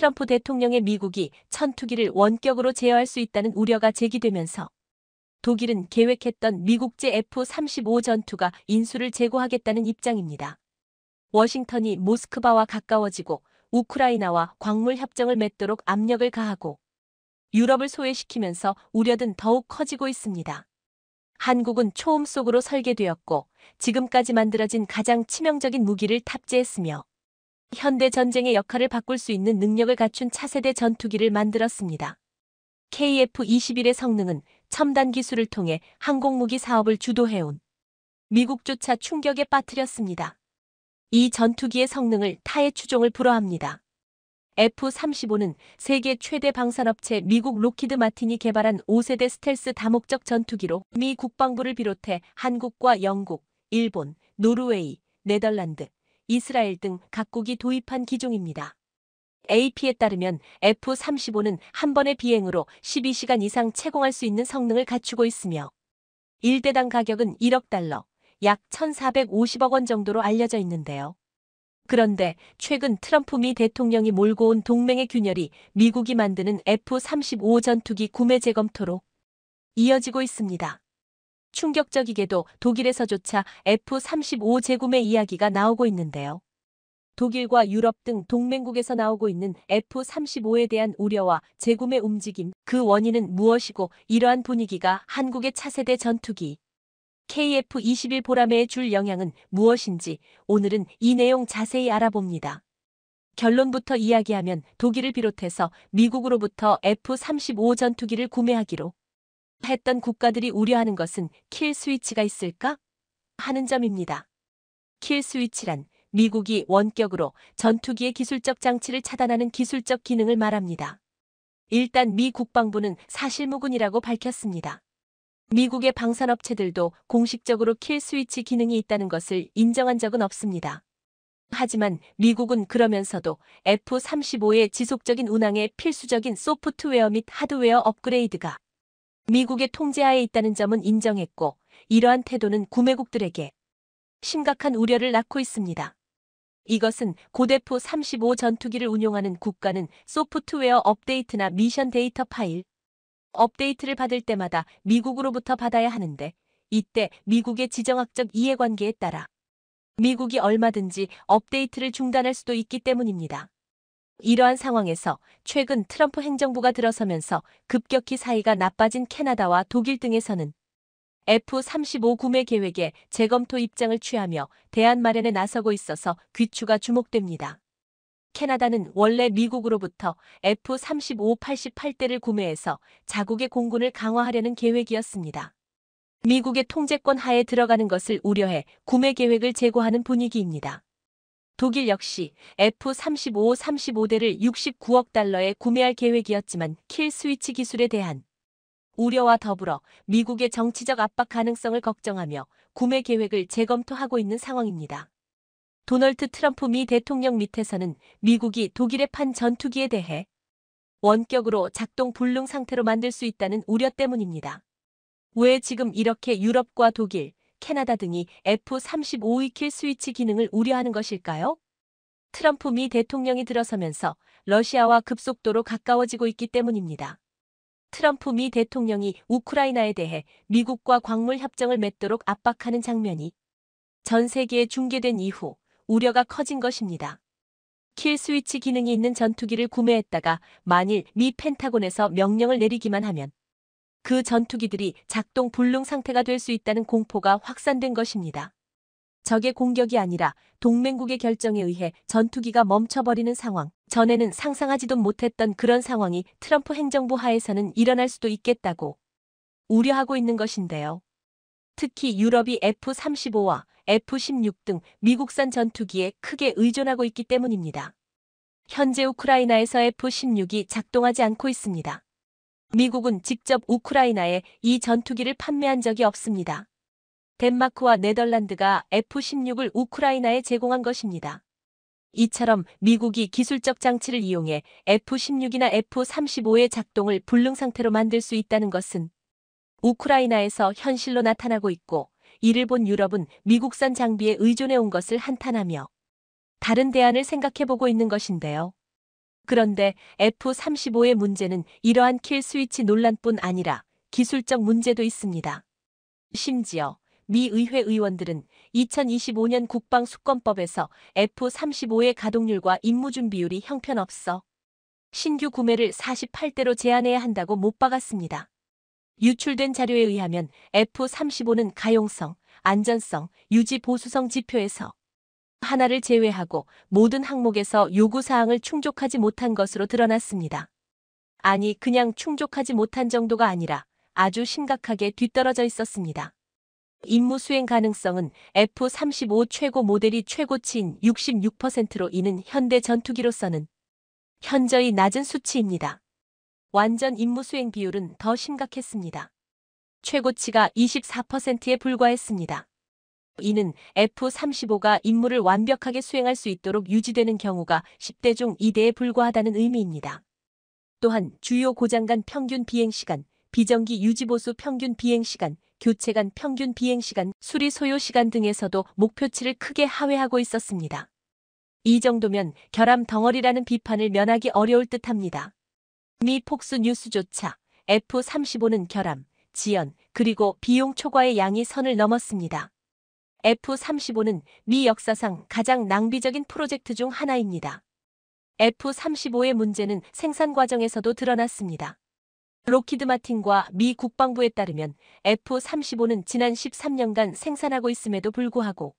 트럼프 대통령의 미국이 전투기를 원격으로 제어할 수 있다는 우려가 제기되면서 독일은 계획했던 미국제 F-35 전투가 인수를 재고하겠다는 입장입니다. 워싱턴이 모스크바와 가까워지고 우크라이나와 광물 협정을 맺도록 압력을 가하고 유럽을 소외시키면서 우려는 더욱 커지고 있습니다. 한국은 초음 속으로 설계되었고 지금까지 만들어진 가장 치명적인 무기를 탑재했으며 현대 전쟁의 역할을 바꿀 수 있는 능력을 갖춘 차세대 전투기를 만들었습니다. KF-21의 성능은 첨단 기술을 통해 항공무기 사업을 주도해온 미국조차 충격에 빠뜨렸습니다. 이 전투기의 성능을 타의 추종을 불허합니다. F-35는 세계 최대 방산업체 미국 로키드 마틴이 개발한 5세대 스텔스 다목적 전투기로 미 국방부를 비롯해 한국과 영국, 일본, 노르웨이, 네덜란드, 이스라엘 등 각국이 도입한 기종입니다. AP에 따르면 F-35는 한 번의 비행으로 12시간 이상 채공할 수 있는 성능을 갖추고 있으며 1대당 가격은 1억 달러, 약 1,450억 원 정도로 알려져 있는데요. 그런데 최근 트럼프 미 대통령이 몰고 온 동맹의 균열이 미국이 만드는 F-35 전투기 구매 재검토로 이어지고 있습니다. 충격적이게도 독일에서조차 F-35 재구매 이야기가 나오고 있는데요. 독일과 유럽 등 동맹국에서 나오고 있는 F-35에 대한 우려와 재구매 움직임, 그 원인은 무엇이고 이러한 분위기가 한국의 차세대 전투기 KF-21 보라매에 줄 영향은 무엇인지 오늘은 이 내용 자세히 알아봅니다. 결론부터 이야기하면 독일을 비롯해서 미국으로부터 F-35 전투기를 구매하기로 했던 국가들이 우려하는 것은 킬 스위치가 있을까? 하는 점입니다. 킬 스위치란 미국이 원격으로 전투기의 기술적 장치를 차단하는 기술적 기능을 말합니다. 일단 미 국방부는 사실무근이라고 밝혔습니다. 미국의 방산업체들도 공식적으로 킬 스위치 기능이 있다는 것을 인정한 적은 없습니다. 하지만 미국은 그러면서도 F-35의 지속적인 운항에 필수적인 소프트웨어 및 하드웨어 업그레이드가 미국의 통제하에 있다는 점은 인정했고 이러한 태도는 구매국들에게 심각한 우려를 낳고 있습니다. 이것은 곧 F-35 전투기를 운용하는 국가는 소프트웨어 업데이트나 미션 데이터 파일, 업데이트를 받을 때마다 미국으로부터 받아야 하는데 이때 미국의 지정학적 이해관계에 따라 미국이 얼마든지 업데이트를 중단할 수도 있기 때문입니다. 이러한 상황에서 최근 트럼프 행정부가 들어서면서 급격히 사이가 나빠진 캐나다와 독일 등에서는 F-35 구매 계획에 재검토 입장을 취하며 대안 마련에 나서고 있어서 귀추가 주목됩니다. 캐나다는 원래 미국으로부터 F-35 88대를 구매해서 자국의 공군을 강화하려는 계획이었습니다. 미국의 통제권 하에 들어가는 것을 우려해 구매 계획을 재고하는 분위기입니다. 독일 역시 F-35 35대를 69억 달러에 구매할 계획이었지만 킬 스위치 기술에 대한 우려와 더불어 미국의 정치적 압박 가능성을 걱정하며 구매 계획을 재검토하고 있는 상황입니다. 도널드 트럼프 미 대통령 밑에서는 미국이 독일에 판 전투기에 대해 원격으로 작동 불능 상태로 만들 수 있다는 우려 때문입니다. 왜 지금 이렇게 유럽과 독일, 캐나다 등이 F-35의 킬 스위치 기능을 우려하는 것일까요? 트럼프 미 대통령이 들어서면서 러시아와 급속도로 가까워지고 있기 때문입니다. 트럼프 미 대통령이 우크라이나에 대해 미국과 광물 협정을 맺도록 압박하는 장면이 전 세계에 중계된 이후 우려가 커진 것입니다. 킬 스위치 기능이 있는 전투기를 구매했다가 만일 미 펜타곤에서 명령을 내리기만 하면 그 전투기들이 작동 불능 상태가 될 수 있다는 공포가 확산된 것입니다. 적의 공격이 아니라 동맹국의 결정에 의해 전투기가 멈춰버리는 상황, 전에는 상상하지도 못했던 그런 상황이 트럼프 행정부 하에서는 일어날 수도 있겠다고 우려하고 있는 것인데요. 특히 유럽이 F-35와 F-16 등 미국산 전투기에 크게 의존하고 있기 때문입니다. 현재 우크라이나에서 F-16이 작동하지 않고 있습니다. 미국은 직접 우크라이나에 이 전투기를 판매한 적이 없습니다. 덴마크와 네덜란드가 F-16을 우크라이나에 제공한 것입니다. 이처럼 미국이 기술적 장치를 이용해 F-16이나 F-35의 작동을 불능 상태로 만들 수 있다는 것은 우크라이나에서 현실로 나타나고 있고 이를 본 유럽은 미국산 장비에 의존해 온 것을 한탄하며 다른 대안을 생각해보고 있는 것인데요. 그런데 F-35의 문제는 이러한 킬 스위치 논란뿐 아니라 기술적 문제도 있습니다. 심지어 미 의회 의원들은 2025년 국방수권법에서 F-35의 가동률과 임무준비율이 형편없어 신규 구매를 48대로 제한해야 한다고 못 박았습니다. 유출된 자료에 의하면 F-35는 가용성, 안전성, 유지 보수성 지표에서 하나를 제외하고 모든 항목에서 요구사항을 충족하지 못한 것으로 드러났습니다. 아니, 그냥 충족하지 못한 정도가 아니라 아주 심각하게 뒤떨어져 있었습니다. 임무 수행 가능성은 F-35 최고 모델이 최고치인 66%로 이는 현대 전투기로서는 현저히 낮은 수치입니다. 완전 임무 수행 비율은 더 심각했습니다. 최고치가 24%에 불과했습니다. 이는 F-35가 임무를 완벽하게 수행할 수 있도록 유지되는 경우가 10대 중 2대에 불과하다는 의미입니다. 또한 주요 고장 간 평균 비행시간, 비정기 유지보수 평균 비행시간, 교체 간 평균 비행시간, 수리 소요 시간 등에서도 목표치를 크게 하회하고 있었습니다. 이 정도면 결함 덩어리라는 비판을 면하기 어려울 듯합니다. 미 폭스 뉴스조차 F-35는 결함, 지연, 그리고 비용 초과의 양이 선을 넘었습니다. F-35는 미 역사상 가장 낭비적인 프로젝트 중 하나입니다. F-35의 문제는 생산 과정에서도 드러났습니다. 록히드 마틴과 미 국방부에 따르면 F-35는 지난 13년간 생산하고 있음에도 불구하고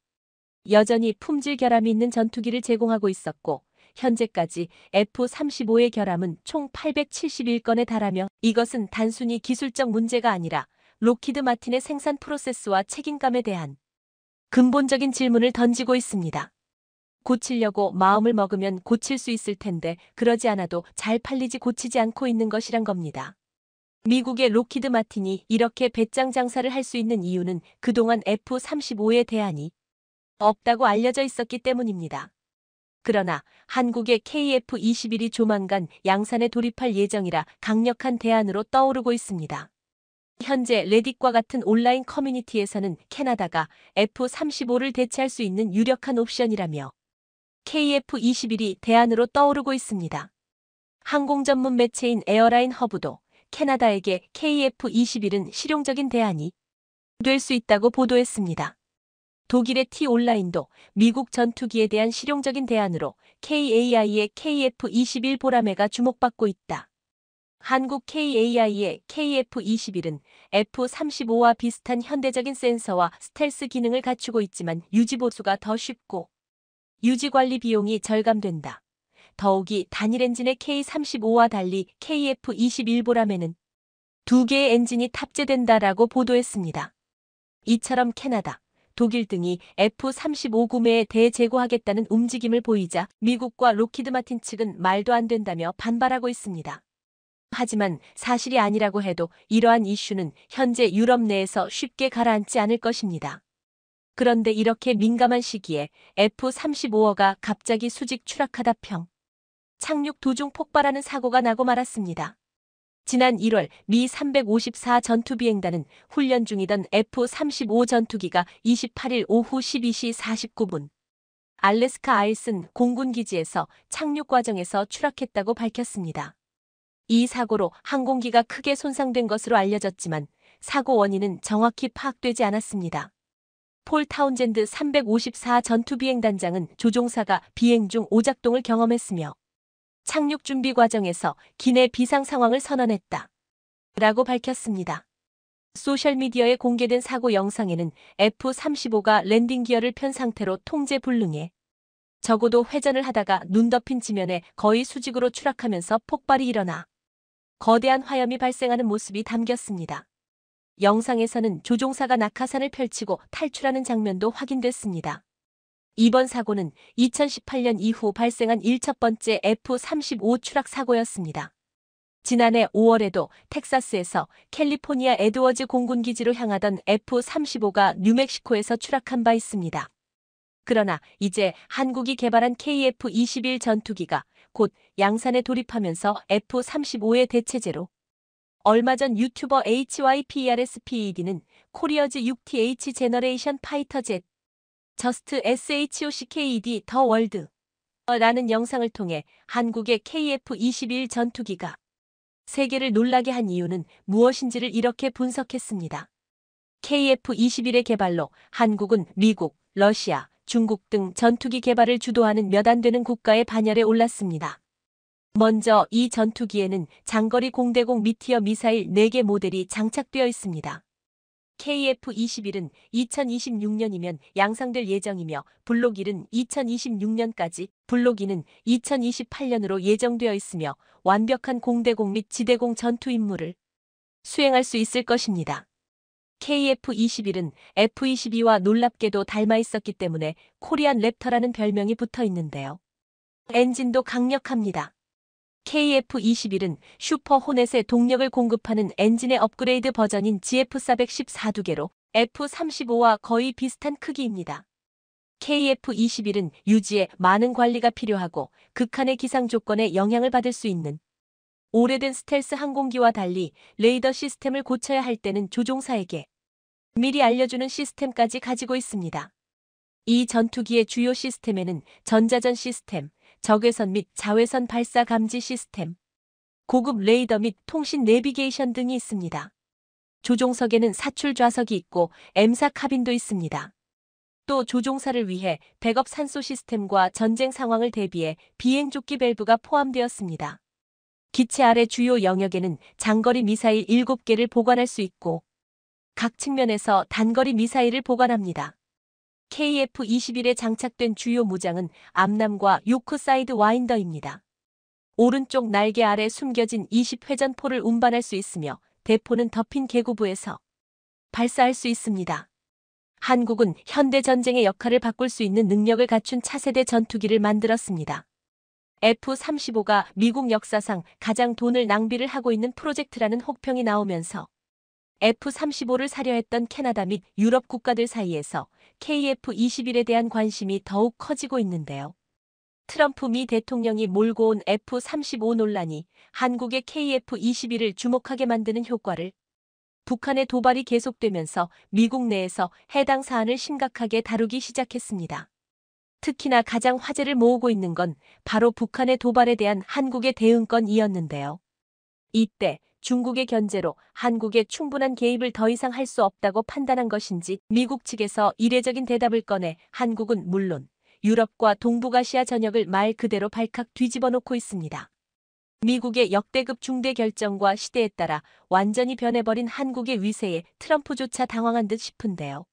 여전히 품질 결함이 있는 전투기를 제공하고 있었고 현재까지 F-35의 결함은 총 871건에 달하며 이것은 단순히 기술적 문제가 아니라 록히드 마틴의 생산 프로세스와 책임감에 대한 근본적인 질문을 던지고 있습니다. 고치려고 마음을 먹으면 고칠 수 있을 텐데 그러지 않아도 잘 팔리지 고치지 않고 있는 것이란 겁니다. 미국의 록히드 마틴이 이렇게 배짱 장사를 할 수 있는 이유는 그동안 F-35에 대안이 없다고 알려져 있었기 때문입니다. 그러나 한국의 KF-21이 조만간 양산에 돌입할 예정이라 강력한 대안으로 떠오르고 있습니다. 현재 레딧과 같은 온라인 커뮤니티에서는 캐나다가 F-35를 대체할 수 있는 유력한 옵션이라며 KF-21이 대안으로 떠오르고 있습니다. 항공 전문 매체인 에어라인 허브도 캐나다에게 KF-21은 실용적인 대안이 될 수 있다고 보도했습니다. 독일의 T-온라인도 미국 전투기에 대한 실용적인 대안으로 KAI의 KF-21 보라매가 주목받고 있다. 한국 KAI의 KF-21은 F-35와 비슷한 현대적인 센서와 스텔스 기능을 갖추고 있지만 유지보수가 더 쉽고 유지관리 비용이 절감된다. 더욱이 단일 엔진의 K-35와 달리 KF-21 보라매는 2개의 엔진이 탑재된다라고 보도했습니다. 이처럼 캐나다, 독일 등이 F-35 구매에 대재고하겠다는 움직임을 보이자 미국과 록히드 마틴 측은 말도 안 된다며 반발하고 있습니다. 하지만 사실이 아니라고 해도 이러한 이슈는 현재 유럽 내에서 쉽게 가라앉지 않을 것입니다. 그런데 이렇게 민감한 시기에 F-35가 갑자기 수직 추락하다 착륙 도중 폭발하는 사고가 나고 말았습니다. 지난 1월 미 354 전투비행단은 훈련 중이던 F-35 전투기가 28일 오후 12시 49분 알래스카 아일슨 공군기지에서 착륙 과정에서 추락했다고 밝혔습니다. 이 사고로 항공기가 크게 손상된 것으로 알려졌지만 사고 원인은 정확히 파악되지 않았습니다. 폴 타운젠드 354 전투비행단장은 조종사가 비행 중 오작동을 경험했으며 착륙 준비 과정에서 기내 비상 상황을 선언했다. 라고 밝혔습니다. 소셜미디어에 공개된 사고 영상에는 F-35가 랜딩 기어를 편 상태로 통제 불능해 적어도 회전을 하다가 눈 덮인 지면에 거의 수직으로 추락하면서 폭발이 일어나 거대한 화염이 발생하는 모습이 담겼습니다. 영상에서는 조종사가 낙하산을 펼치고 탈출하는 장면도 확인됐습니다. 이번 사고는 2018년 이후 발생한 첫 번째 F-35 추락 사고였습니다. 지난해 5월에도 텍사스에서 캘리포니아 에드워즈 공군기지로 향하던 F-35가 뉴멕시코에서 추락한 바 있습니다. 그러나 이제 한국이 개발한 KF-21 전투기가 곧 양산에 돌입하면서 F-35의 대체제로 얼마 전 유튜버 HYPERSPED는 코리어즈 6TH 제너레이션 파이터 젯 저스트 SHOCKED 더 월드 라는 영상을 통해 한국의 KF-21 전투기가 세계를 놀라게 한 이유는 무엇인지를 이렇게 분석했습니다. KF-21의 개발로 한국은 미국, 러시아, 중국 등 전투기 개발을 주도하는 몇 안 되는 국가의 반열에 올랐습니다. 먼저 이 전투기에는 장거리 공대공 미티어 미사일 4개 모델이 장착되어 있습니다. KF-21은 2026년이면 양상될 예정이며 블록 1은 2026년까지, 블록 2는 2028년으로 예정되어 있으며 완벽한 공대공 및 지대공 전투 임무를 수행할 수 있을 것입니다. KF-21은 F-22와 놀랍게도 닮아 있었기 때문에 코리안 랩터라는 별명이 붙어 있는데요. 엔진도 강력합니다. KF-21은 슈퍼 호넷의 동력을 공급하는 엔진의 업그레이드 버전인 GF414두개로 F-35와 거의 비슷한 크기입니다. KF-21은 유지에 많은 관리가 필요하고 극한의 기상 조건에 영향을 받을 수 있는 오래된 스텔스 항공기와 달리 레이더 시스템을 고쳐야 할 때는 조종사에게 미리 알려주는 시스템까지 가지고 있습니다. 이 전투기의 주요 시스템에는 전자전 시스템, 적외선 및 자외선 발사 감지 시스템, 고급 레이더 및 통신 내비게이션 등이 있습니다. 조종석에는 사출 좌석이 있고 M사 카빈도 있습니다. 또 조종사를 위해 백업 산소 시스템과 전쟁 상황을 대비해 비행 조끼 밸브가 포함되었습니다. 기체 아래 주요 영역에는 장거리 미사일 7개를 보관할 수 있고 각 측면에서 단거리 미사일을 보관합니다. KF-21에 장착된 주요 무장은 암람과 요크 사이드 와인더입니다. 오른쪽 날개 아래 숨겨진 20회전포를 운반할 수 있으며 대포는 덮인 계구부에서 발사할 수 있습니다. 한국은 현대 전쟁의 역할을 바꿀 수 있는 능력을 갖춘 차세대 전투기를 만들었습니다. F-35가 미국 역사상 가장 돈을 낭비를 하고 있는 프로젝트라는 혹평이 나오면서 F-35를 사려 했던 캐나다 및 유럽 국가들 사이에서 KF-21에 대한 관심이 더욱 커지고 있는데요. 트럼프 미 대통령이 몰고 온 F-35 논란이 한국의 KF-21을 주목하게 만드는 효과를 북한의 도발이 계속되면서 미국 내에서 해당 사안을 심각하게 다루기 시작했습니다. 특히나 가장 화제를 모으고 있는 건 바로 북한의 도발에 대한 한국의 대응건이었는데요. 이때 중국의 견제로 한국의 충분한 개입을 더 이상 할 수 없다고 판단한 것인지 미국 측에서 이례적인 대답을 꺼내 한국은 물론 유럽과 동북아시아 전역을 말 그대로 발칵 뒤집어 놓고 있습니다. 미국의 역대급 중대 결정과 시대에 따라 완전히 변해버린 한국의 위세에 트럼프조차 당황한 듯 싶은데요.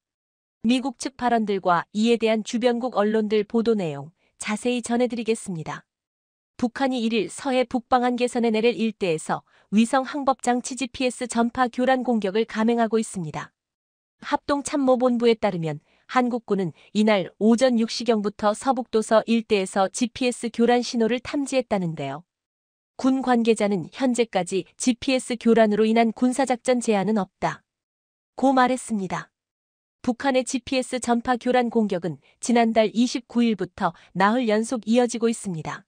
미국 측 발언들과 이에 대한 주변국 언론들 보도 내용 자세히 전해드리겠습니다. 북한이 1일 서해 북방한 개선에 내릴 일대에서 위성 항법 장치 GPS 전파 교란 공격을 감행하고 있습니다. 합동참모본부에 따르면 한국군은 이날 오전 6시경부터 서북도서 일대에서 GPS 교란 신호를 탐지했다는데요. 군 관계자는 현재까지 GPS 교란으로 인한 군사작전 제한은 없다 고 말했습니다. 북한의 GPS 전파 교란 공격은 지난달 29일부터 나흘 연속 이어지고 있습니다.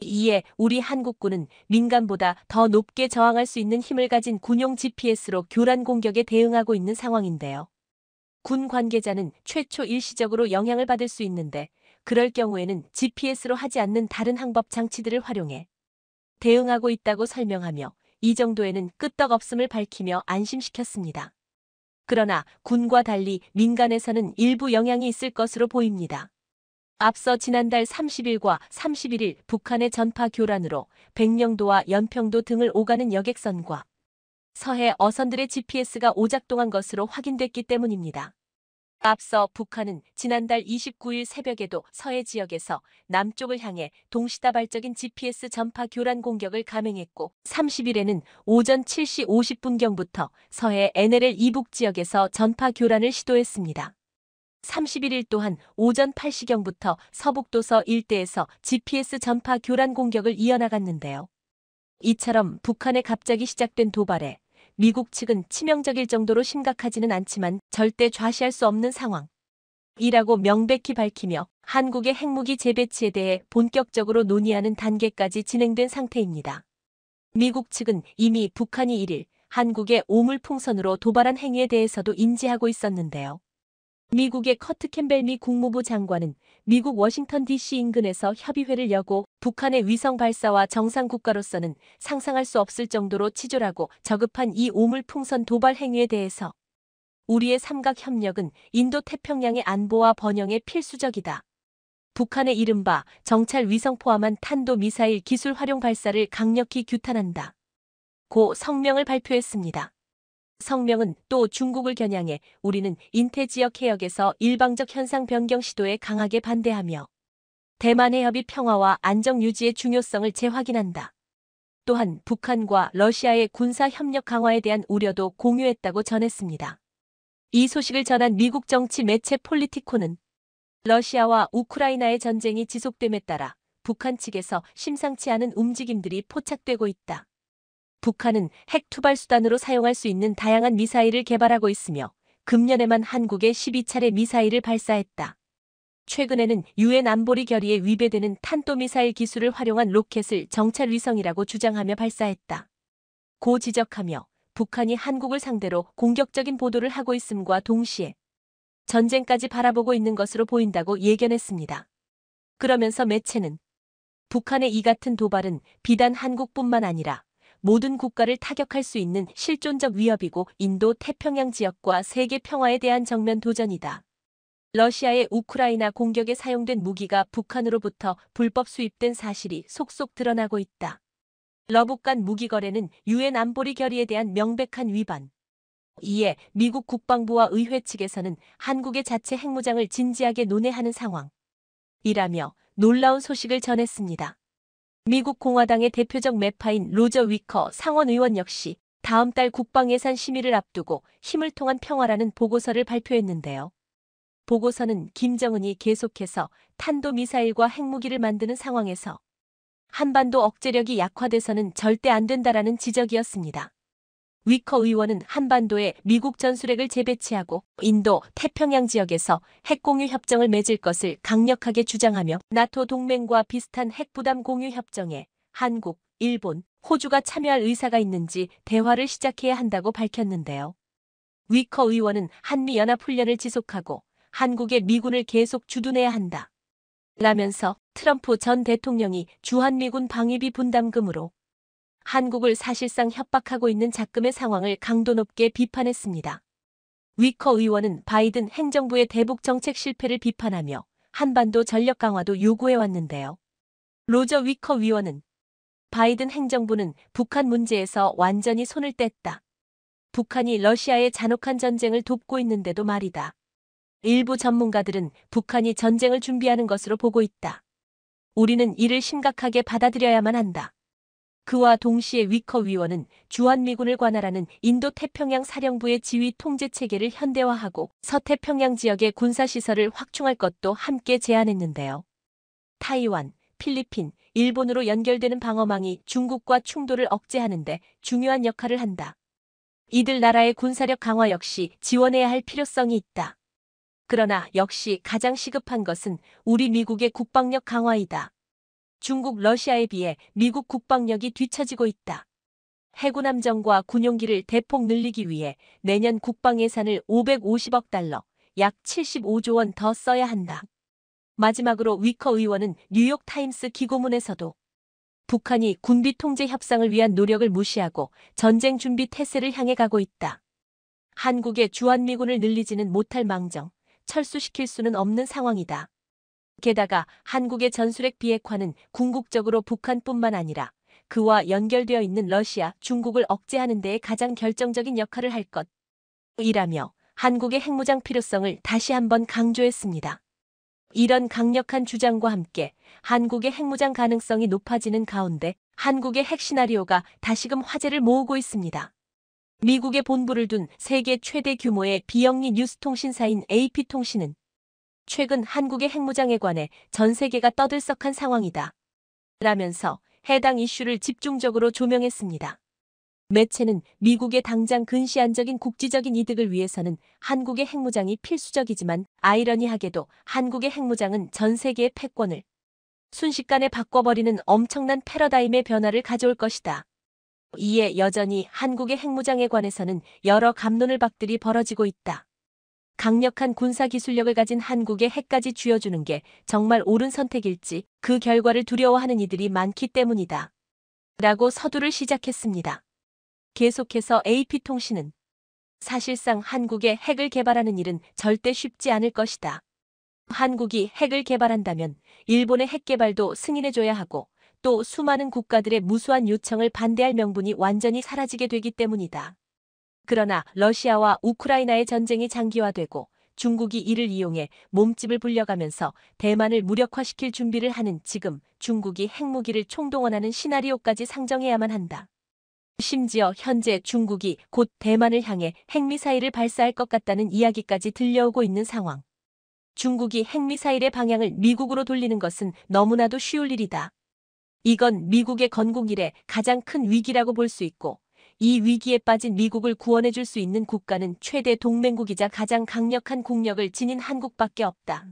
이에 우리 한국군은 민간보다 더 높게 저항할 수 있는 힘을 가진 군용 GPS로 교란 공격에 대응하고 있는 상황인데요. 군 관계자는 최초 일시적으로 영향을 받을 수 있는데 그럴 경우에는 GPS로 하지 않는 다른 항법 장치들을 활용해 대응하고 있다고 설명하며 이 정도에는 끄떡없음을 밝히며 안심시켰습니다. 그러나 군과 달리 민간에서는 일부 영향이 있을 것으로 보입니다. 앞서 지난달 30일과 31일 북한의 전파 교란으로 백령도와 연평도 등을 오가는 여객선과 서해 어선들의 GPS가 오작동한 것으로 확인됐기 때문입니다. 앞서 북한은 지난달 29일 새벽에도 서해 지역에서 남쪽을 향해 동시다발적인 GPS 전파 교란 공격을 감행했고 30일에는 오전 7시 50분경부터 서해 NLL 이북 지역에서 전파 교란을 시도했습니다. 31일 또한 오전 8시경부터 서북도서 일대에서 GPS 전파 교란 공격을 이어나갔는데요. 이처럼 북한에 갑자기 시작된 도발에 미국 측은 치명적일 정도로 심각하지는 않지만 절대 좌시할 수 없는 상황이라고 명백히 밝히며 한국의 핵무기 재배치에 대해 본격적으로 논의하는 단계까지 진행된 상태입니다. 미국 측은 이미 북한이 1일 한국의 오물풍선으로 도발한 행위에 대해서도 인지하고 있었는데요. 미국의 커트 캠벨 미 국무부 장관은 미국 워싱턴 DC 인근에서 협의회를 여고 북한의 위성 발사와 정상 국가로서는 상상할 수 없을 정도로 치졸하고 저급한 이 오물풍선 도발 행위에 대해서 우리의 삼각협력은 인도태평양의 안보와 번영에 필수적이다. 북한의 이른바 정찰 위성 포함한 탄도미사일 기술 활용 발사를 강력히 규탄한다. 고 성명을 발표했습니다. 성명은 또 중국을 겨냥해 우리는 인태지역 해역에서 일방적 현상 변경 시도에 강하게 반대하며 대만 해협의 평화와 안정 유지의 중요성을 재확인한다. 또한 북한과 러시아의 군사 협력 강화에 대한 우려도 공유했다고 전했습니다. 이 소식을 전한 미국 정치 매체 폴리티코는 러시아와 우크라이나의 전쟁이 지속됨에 따라 북한 측에서 심상치 않은 움직임들이 포착되고 있다. 북한은 핵 투발 수단으로 사용할 수 있는 다양한 미사일을 개발하고 있으며 금년에만 한국에 12차례 미사일을 발사했다. 최근에는 유엔 안보리 결의에 위배되는 탄도미사일 기술을 활용한 로켓을 정찰 위성이라고 주장하며 발사했다. 고 지적하며 북한이 한국을 상대로 공격적인 보도를 하고 있음과 동시에 전쟁까지 바라보고 있는 것으로 보인다고 예견했습니다. 그러면서 매체는 북한의 이 같은 도발은 비단 한국뿐만 아니라 모든 국가를 타격할 수 있는 실존적 위협이고 인도 태평양 지역과 세계 평화에 대한 정면 도전이다. 러시아의 우크라이나 공격에 사용된 무기가 북한으로부터 불법 수입된 사실이 속속 드러나고 있다. 러북 간 무기 거래는 유엔 안보리 결의에 대한 명백한 위반. 이에 미국 국방부와 의회 측에서는 한국의 자체 핵무장을 진지하게 논의하는 상황이라며 놀라운 소식을 전했습니다. 미국 공화당의 대표적 매파인 로저 위커 상원 의원 역시 다음 달 국방예산 심의를 앞두고 힘을 통한 평화라는 보고서를 발표했는데요. 보고서는 김정은이 계속해서 탄도미사일과 핵무기를 만드는 상황에서 한반도 억제력이 약화돼서는 절대 안 된다라는 지적이었습니다. 위커 의원은 한반도에 미국 전술핵을 재배치하고 인도, 태평양 지역에서 핵공유 협정을 맺을 것을 강력하게 주장하며 나토 동맹과 비슷한 핵부담 공유 협정에 한국, 일본, 호주가 참여할 의사가 있는지 대화를 시작해야 한다고 밝혔는데요. 위커 의원은 한미연합훈련을 지속하고 한국의 미군을 계속 주둔해야 한다. 라면서 트럼프 전 대통령이 주한미군 방위비 분담금으로 한국을 사실상 협박하고 있는 작금의 상황을 강도 높게 비판했습니다. 위커 의원은 바이든 행정부의 대북 정책 실패를 비판하며 한반도 전력 강화도 요구해왔는데요. 로저 위커 위원은 바이든 행정부는 북한 문제에서 완전히 손을 뗐다. 북한이 러시아의 잔혹한 전쟁을 돕고 있는데도 말이다. 일부 전문가들은 북한이 전쟁을 준비하는 것으로 보고 있다. 우리는 이를 심각하게 받아들여야만 한다. 그와 동시에 위커 위원은 주한미군을 관할하는 인도태평양 사령부의 지휘 통제체계를 현대화하고 서태평양 지역의 군사시설을 확충할 것도 함께 제안했는데요. 타이완, 필리핀, 일본으로 연결되는 방어망이 중국과 충돌을 억제하는 데 중요한 역할을 한다. 이들 나라의 군사력 강화 역시 지원해야 할 필요성이 있다. 그러나 역시 가장 시급한 것은 우리 미국의 국방력 강화이다. 중국, 러시아에 비해 미국 국방력이 뒤처지고 있다. 해군 함정과 군용기를 대폭 늘리기 위해 내년 국방 예산을 550억 달러, 약 75조 원 더 써야 한다. 마지막으로 위커 의원은 뉴욕타임스 기고문에서도 북한이 군비 통제 협상을 위한 노력을 무시하고 전쟁 준비 태세를 향해 가고 있다. 한국의 주한미군을 늘리지는 못할 망정, 철수시킬 수는 없는 상황이다. 게다가 한국의 전술핵 비핵화는 궁극적으로 북한뿐만 아니라 그와 연결되어 있는 러시아, 중국을 억제하는 데에 가장 결정적인 역할을 할 것이라며 한국의 핵무장 필요성을 다시 한번 강조했습니다. 이런 강력한 주장과 함께 한국의 핵무장 가능성이 높아지는 가운데 한국의 핵 시나리오가 다시금 화제를 모으고 있습니다. 미국에 본부를 둔 세계 최대 규모의 비영리 뉴스통신사인 AP통신은 최근 한국의 핵무장에 관해 전 세계가 떠들썩한 상황이다. 라면서 해당 이슈를 집중적으로 조명했습니다. 매체는 미국의 당장 근시안적인 국지적인 이득을 위해서는 한국의 핵무장이 필수적이지만 아이러니하게도 한국의 핵무장은 전 세계의 패권을 순식간에 바꿔버리는 엄청난 패러다임의 변화를 가져올 것이다. 이에 여전히 한국의 핵무장에 관해서는 여러 갑론을박들이 벌어지고 있다. 강력한 군사 기술력을 가진 한국의 핵까지 쥐어주는 게 정말 옳은 선택일지 그 결과를 두려워하는 이들이 많기 때문이다. 라고 서두를 시작했습니다. 계속해서 AP통신은 사실상 한국의 핵을 개발하는 일은 절대 쉽지 않을 것이다. 한국이 핵을 개발한다면 일본의 핵 개발도 승인해줘야 하고 또 수많은 국가들의 무수한 요청을 반대할 명분이 완전히 사라지게 되기 때문이다. 그러나 러시아와 우크라이나의 전쟁이 장기화되고 중국이 이를 이용해 몸집을 불려가면서 대만을 무력화시킬 준비를 하는 지금 중국이 핵무기를 총동원하는 시나리오까지 상정해야만 한다. 심지어 현재 중국이 곧 대만을 향해 핵미사일을 발사할 것 같다는 이야기까지 들려오고 있는 상황. 중국이 핵미사일의 방향을 미국으로 돌리는 것은 너무나도 쉬울 일이다. 이건 미국의 건국 이래 가장 큰 위기라고 볼 수 있고 이 위기에 빠진 미국을 구원해줄 수 있는 국가는 최대 동맹국이자 가장 강력한 국력을 지닌 한국밖에 없다.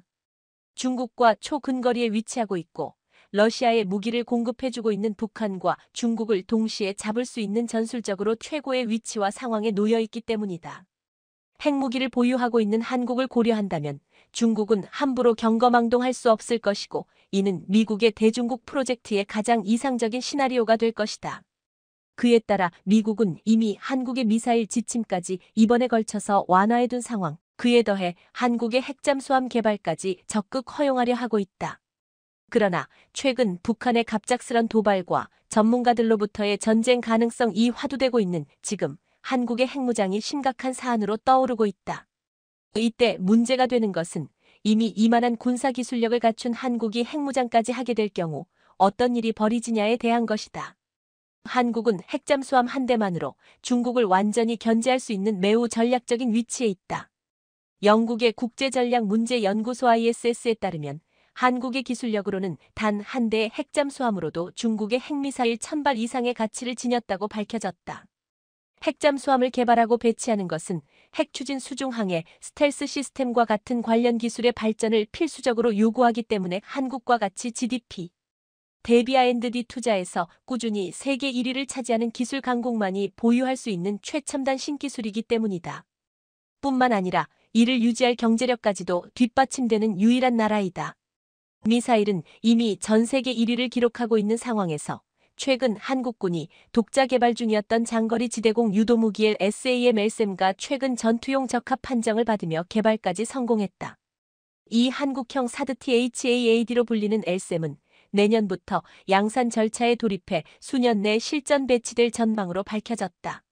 중국과 초근거리에 위치하고 있고 러시아에 무기를 공급해주고 있는 북한과 중국을 동시에 잡을 수 있는 전술적으로 최고의 위치와 상황에 놓여 있기 때문이다. 핵무기를 보유하고 있는 한국을 고려한다면 중국은 함부로 경거망동할 수 없을 것이고 이는 미국의 대중국 프로젝트의 가장 이상적인 시나리오가 될 것이다. 그에 따라 미국은 이미 한국의 미사일 지침까지 이번에 걸쳐서 완화해둔 상황, 그에 더해 한국의 핵잠수함 개발까지 적극 허용하려 하고 있다. 그러나 최근 북한의 갑작스런 도발과 전문가들로부터의 전쟁 가능성이 화두되고 있는 지금 한국의 핵무장이 심각한 사안으로 떠오르고 있다. 이때 문제가 되는 것은 이미 이만한 군사기술력을 갖춘 한국이 핵무장까지 하게 될 경우 어떤 일이 벌어지냐에 대한 것이다. 한국은 핵잠수함 한 대만으로 중국을 완전히 견제할 수 있는 매우 전략적인 위치에 있다. 영국의 국제전략문제연구소 ISS에 따르면 한국의 기술력으로는 단 한 대의 핵잠수함으로도 중국의 핵미사일 1000발 이상의 가치를 지녔다고 밝혀졌다. 핵잠수함을 개발하고 배치하는 것은 핵추진 수중항해 스텔스 시스템과 같은 관련 기술의 발전을 필수적으로 요구하기 때문에 한국과 같이 GDP 대비 R&D 투자에서 꾸준히 세계 1위를 차지하는 기술 강국만이 보유할 수 있는 최첨단 신기술이기 때문이다. 뿐만 아니라 이를 유지할 경제력까지도 뒷받침되는 유일한 나라이다. 미사일은 이미 전 세계 1위를 기록하고 있는 상황에서 최근 한국군이 독자 개발 중이었던 장거리 지대공 유도무기 LSAM-LSAM과 최근 전투용 적합 판정을 받으며 개발까지 성공했다. 이 한국형 사드T HAAD로 불리는 LSAM은 내년부터 양산 절차에 돌입해 수년 내 실전 배치될 전망으로 밝혀졌다.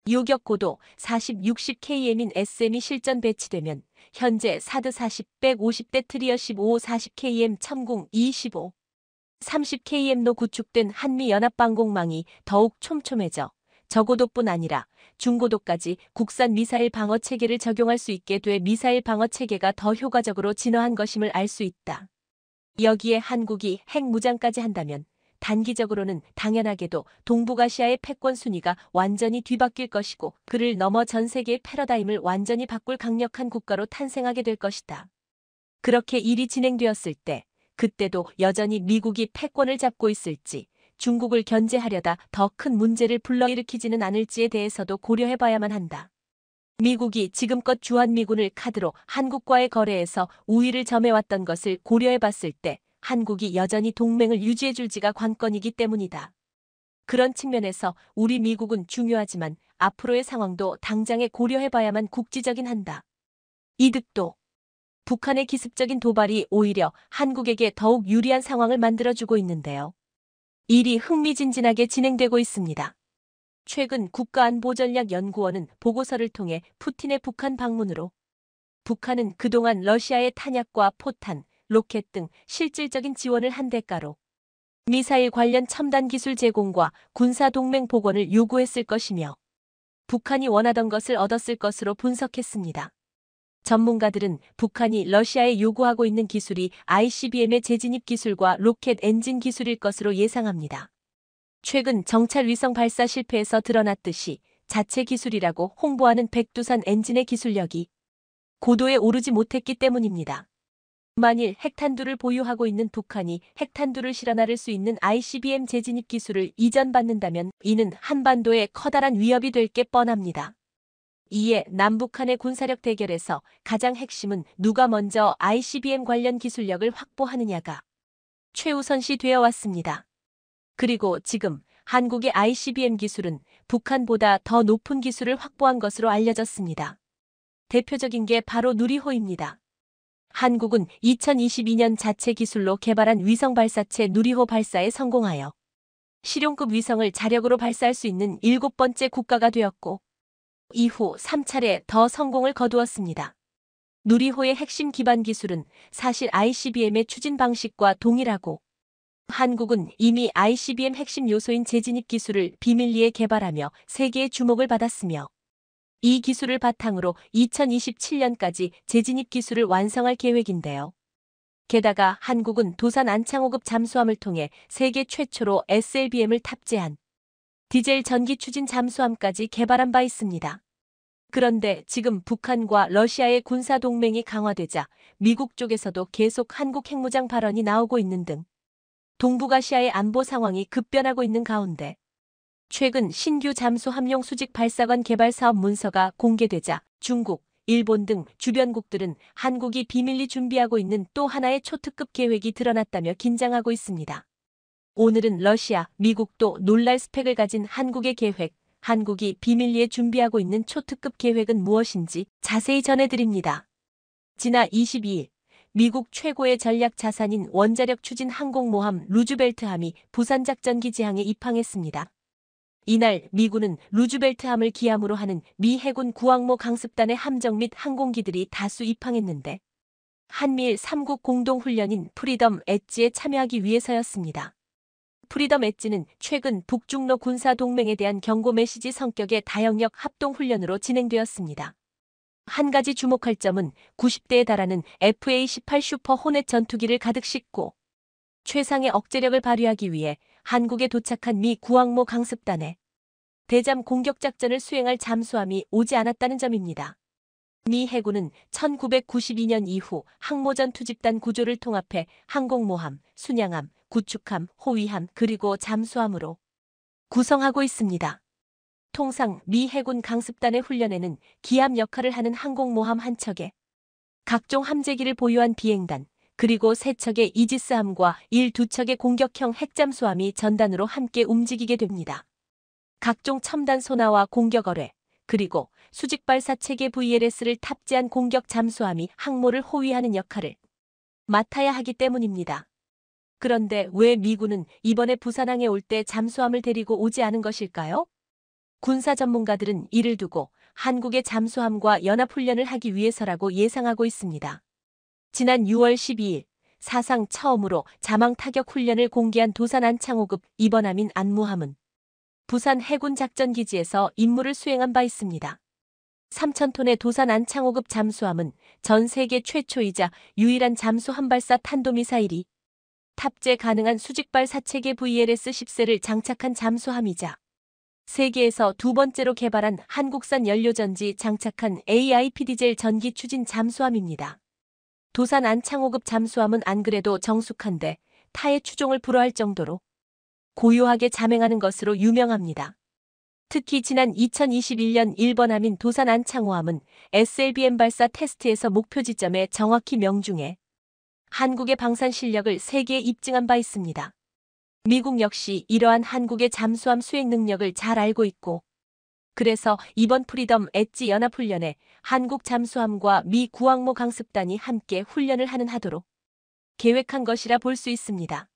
요격 고도 40-60km인 SM이 실전 배치되면 현재 사드 40, 150대 트리어 15, 40km 첨공 25, 30km로 구축된 한미연합방공망이 더욱 촘촘해져 저고도뿐 아니라 중고도까지 국산 미사일 방어 체계를 적용할 수 있게 돼 미사일 방어 체계가 더 효과적으로 진화한 것임을 알 수 있다. 여기에 한국이 핵무장까지 한다면 단기적으로는 당연하게도 동북아시아의 패권 순위가 완전히 뒤바뀔 것이고 그를 넘어 전 세계의 패러다임을 완전히 바꿀 강력한 국가로 탄생하게 될 것이다. 그렇게 일이 진행되었을 때 그때도 여전히 미국이 패권을 잡고 있을지 중국을 견제하려다 더 큰 문제를 불러일으키지는 않을지에 대해서도 고려해봐야만 한다. 미국이 지금껏 주한미군을 카드로 한국과의 거래에서 우위를 점해왔던 것을 고려해봤을 때 한국이 여전히 동맹을 유지해줄지가 관건이기 때문이다. 그런 측면에서 우리 미국은 중요하지만 앞으로의 상황도 당장에 고려해봐야만 국지적인 한다. 이득도 북한의 기습적인 도발이 오히려 한국에게 더욱 유리한 상황을 만들어주고 있는데요. 일이 흥미진진하게 진행되고 있습니다. 최근 국가안보전략연구원은 보고서를 통해 푸틴의 북한 방문으로 북한은 그동안 러시아의 탄약과 포탄, 로켓 등 실질적인 지원을 한 대가로 미사일 관련 첨단 기술 제공과 군사동맹 복원을 요구했을 것이며 북한이 원하던 것을 얻었을 것으로 분석했습니다. 전문가들은 북한이 러시아에 요구하고 있는 기술이 ICBM의 재진입 기술과 로켓 엔진 기술일 것으로 예상합니다. 최근 정찰 위성 발사 실패에서 드러났듯이 자체 기술이라고 홍보하는 백두산 엔진의 기술력이 고도에 오르지 못했기 때문입니다. 만일 핵탄두를 보유하고 있는 북한이 핵탄두를 실어나를 수 있는 ICBM 재진입 기술을 이전받는다면 이는 한반도에 커다란 위협이 될 게 뻔합니다. 이에 남북한의 군사력 대결에서 가장 핵심은 누가 먼저 ICBM 관련 기술력을 확보하느냐가 최우선시 되어 왔습니다. 그리고 지금 한국의 ICBM 기술은 북한보다 더 높은 기술을 확보한 것으로 알려졌습니다. 대표적인 게 바로 누리호입니다. 한국은 2022년 자체 기술로 개발한 위성 발사체 누리호 발사에 성공하여 실용급 위성을 자력으로 발사할 수 있는 7번째 국가가 되었고 이후 3차례 더 성공을 거두었습니다. 누리호의 핵심 기반 기술은 사실 ICBM의 추진 방식과 동일하고 한국은 이미 ICBM 핵심 요소인 재진입 기술을 비밀리에 개발하며 세계의 주목을 받았으며 이 기술을 바탕으로 2027년까지 재진입 기술을 완성할 계획인데요. 게다가 한국은 도산 안창호급 잠수함을 통해 세계 최초로 SLBM을 탑재한 디젤 전기 추진 잠수함까지 개발한 바 있습니다. 그런데 지금 북한과 러시아의 군사 동맹이 강화되자 미국 쪽에서도 계속 한국 핵무장 발언이 나오고 있는 등 동북아시아의 안보 상황이 급변하고 있는 가운데 최근 신규 잠수함용 수직 발사관 개발 사업 문서가 공개되자 중국, 일본 등 주변국들은 한국이 비밀리 준비하고 있는 또 하나의 초특급 계획이 드러났다며 긴장하고 있습니다. 오늘은 러시아, 미국도 놀랄 스펙을 가진 한국의 계획, 한국이 비밀리에 준비하고 있는 초특급 계획은 무엇인지 자세히 전해드립니다. 지난 22일 미국 최고의 전략 자산인 원자력 추진 항공모함 루즈벨트함이 부산작전기 지항에 입항했습니다. 이날 미군은 루즈벨트함을 기함으로 하는 미 해군 구항모 강습단의 함정 및 항공기들이 다수 입항했는데 한미일 3국 공동훈련인 프리덤 엣지에 참여하기 위해서였습니다. 프리덤 엣지는 최근 북중러 군사동맹에 대한 경고 메시지 성격의 다영역 합동훈련으로 진행되었습니다. 한 가지 주목할 점은 90대에 달하는 FA-18 슈퍼 호넷 전투기를 가득 싣고 최상의 억제력을 발휘하기 위해 한국에 도착한 미 구항모 강습단에 대잠 공격작전을 수행할 잠수함이 오지 않았다는 점입니다. 미 해군은 1992년 이후 항모전 투집단 구조를 통합해 항공모함, 순양함, 구축함, 호위함 그리고 잠수함으로 구성하고 있습니다. 통상 미 해군 강습단의 훈련에는 기함 역할을 하는 항공모함 한 척에 각종 함재기를 보유한 비행단, 그리고 3척의 이지스함과 2척의 공격형 핵잠수함이 전단으로 함께 움직이게 됩니다. 각종 첨단 소나와 공격어뢰, 그리고 수직발사 체계 VLS를 탑재한 공격 잠수함이 항모를 호위하는 역할을 맡아야 하기 때문입니다. 그런데 왜 미군은 이번에 부산항에 올 때 잠수함을 데리고 오지 않은 것일까요? 군사 전문가들은 이를 두고 한국의 잠수함과 연합훈련을 하기 위해서라고 예상하고 있습니다. 지난 6월 12일 사상 처음으로 자망 타격 훈련을 공개한 도산 안창호급 이번함인 안무함은 부산 해군 작전기지에서 임무를 수행한 바 있습니다. 3,000톤의 도산 안창호급 잠수함은 전 세계 최초이자 유일한 잠수함 발사 탄도미사일이 탑재 가능한 수직발 사체계 VLS-10세를 장착한 잠수함이자 세계에서 두 번째로 개발한 한국산 연료전지 장착한 AIP 디젤 전기 추진 잠수함입니다. 도산 안창호급 잠수함은 안 그래도 정숙한데 타의 추종을 불허할 정도로 고요하게 잠행하는 것으로 유명합니다. 특히 지난 2021년 일본함인 도산 안창호함은 SLBM 발사 테스트에서 목표 지점에 정확히 명중해 한국의 방산 실력을 세계에 입증한 바 있습니다. 미국 역시 이러한 한국의 잠수함 수행 능력을 잘 알고 있고 그래서 이번 프리덤 엣지 연합훈련에 한국 잠수함과 미 구항모 강습단이 함께 훈련을 하도록 계획한 것이라 볼 수 있습니다.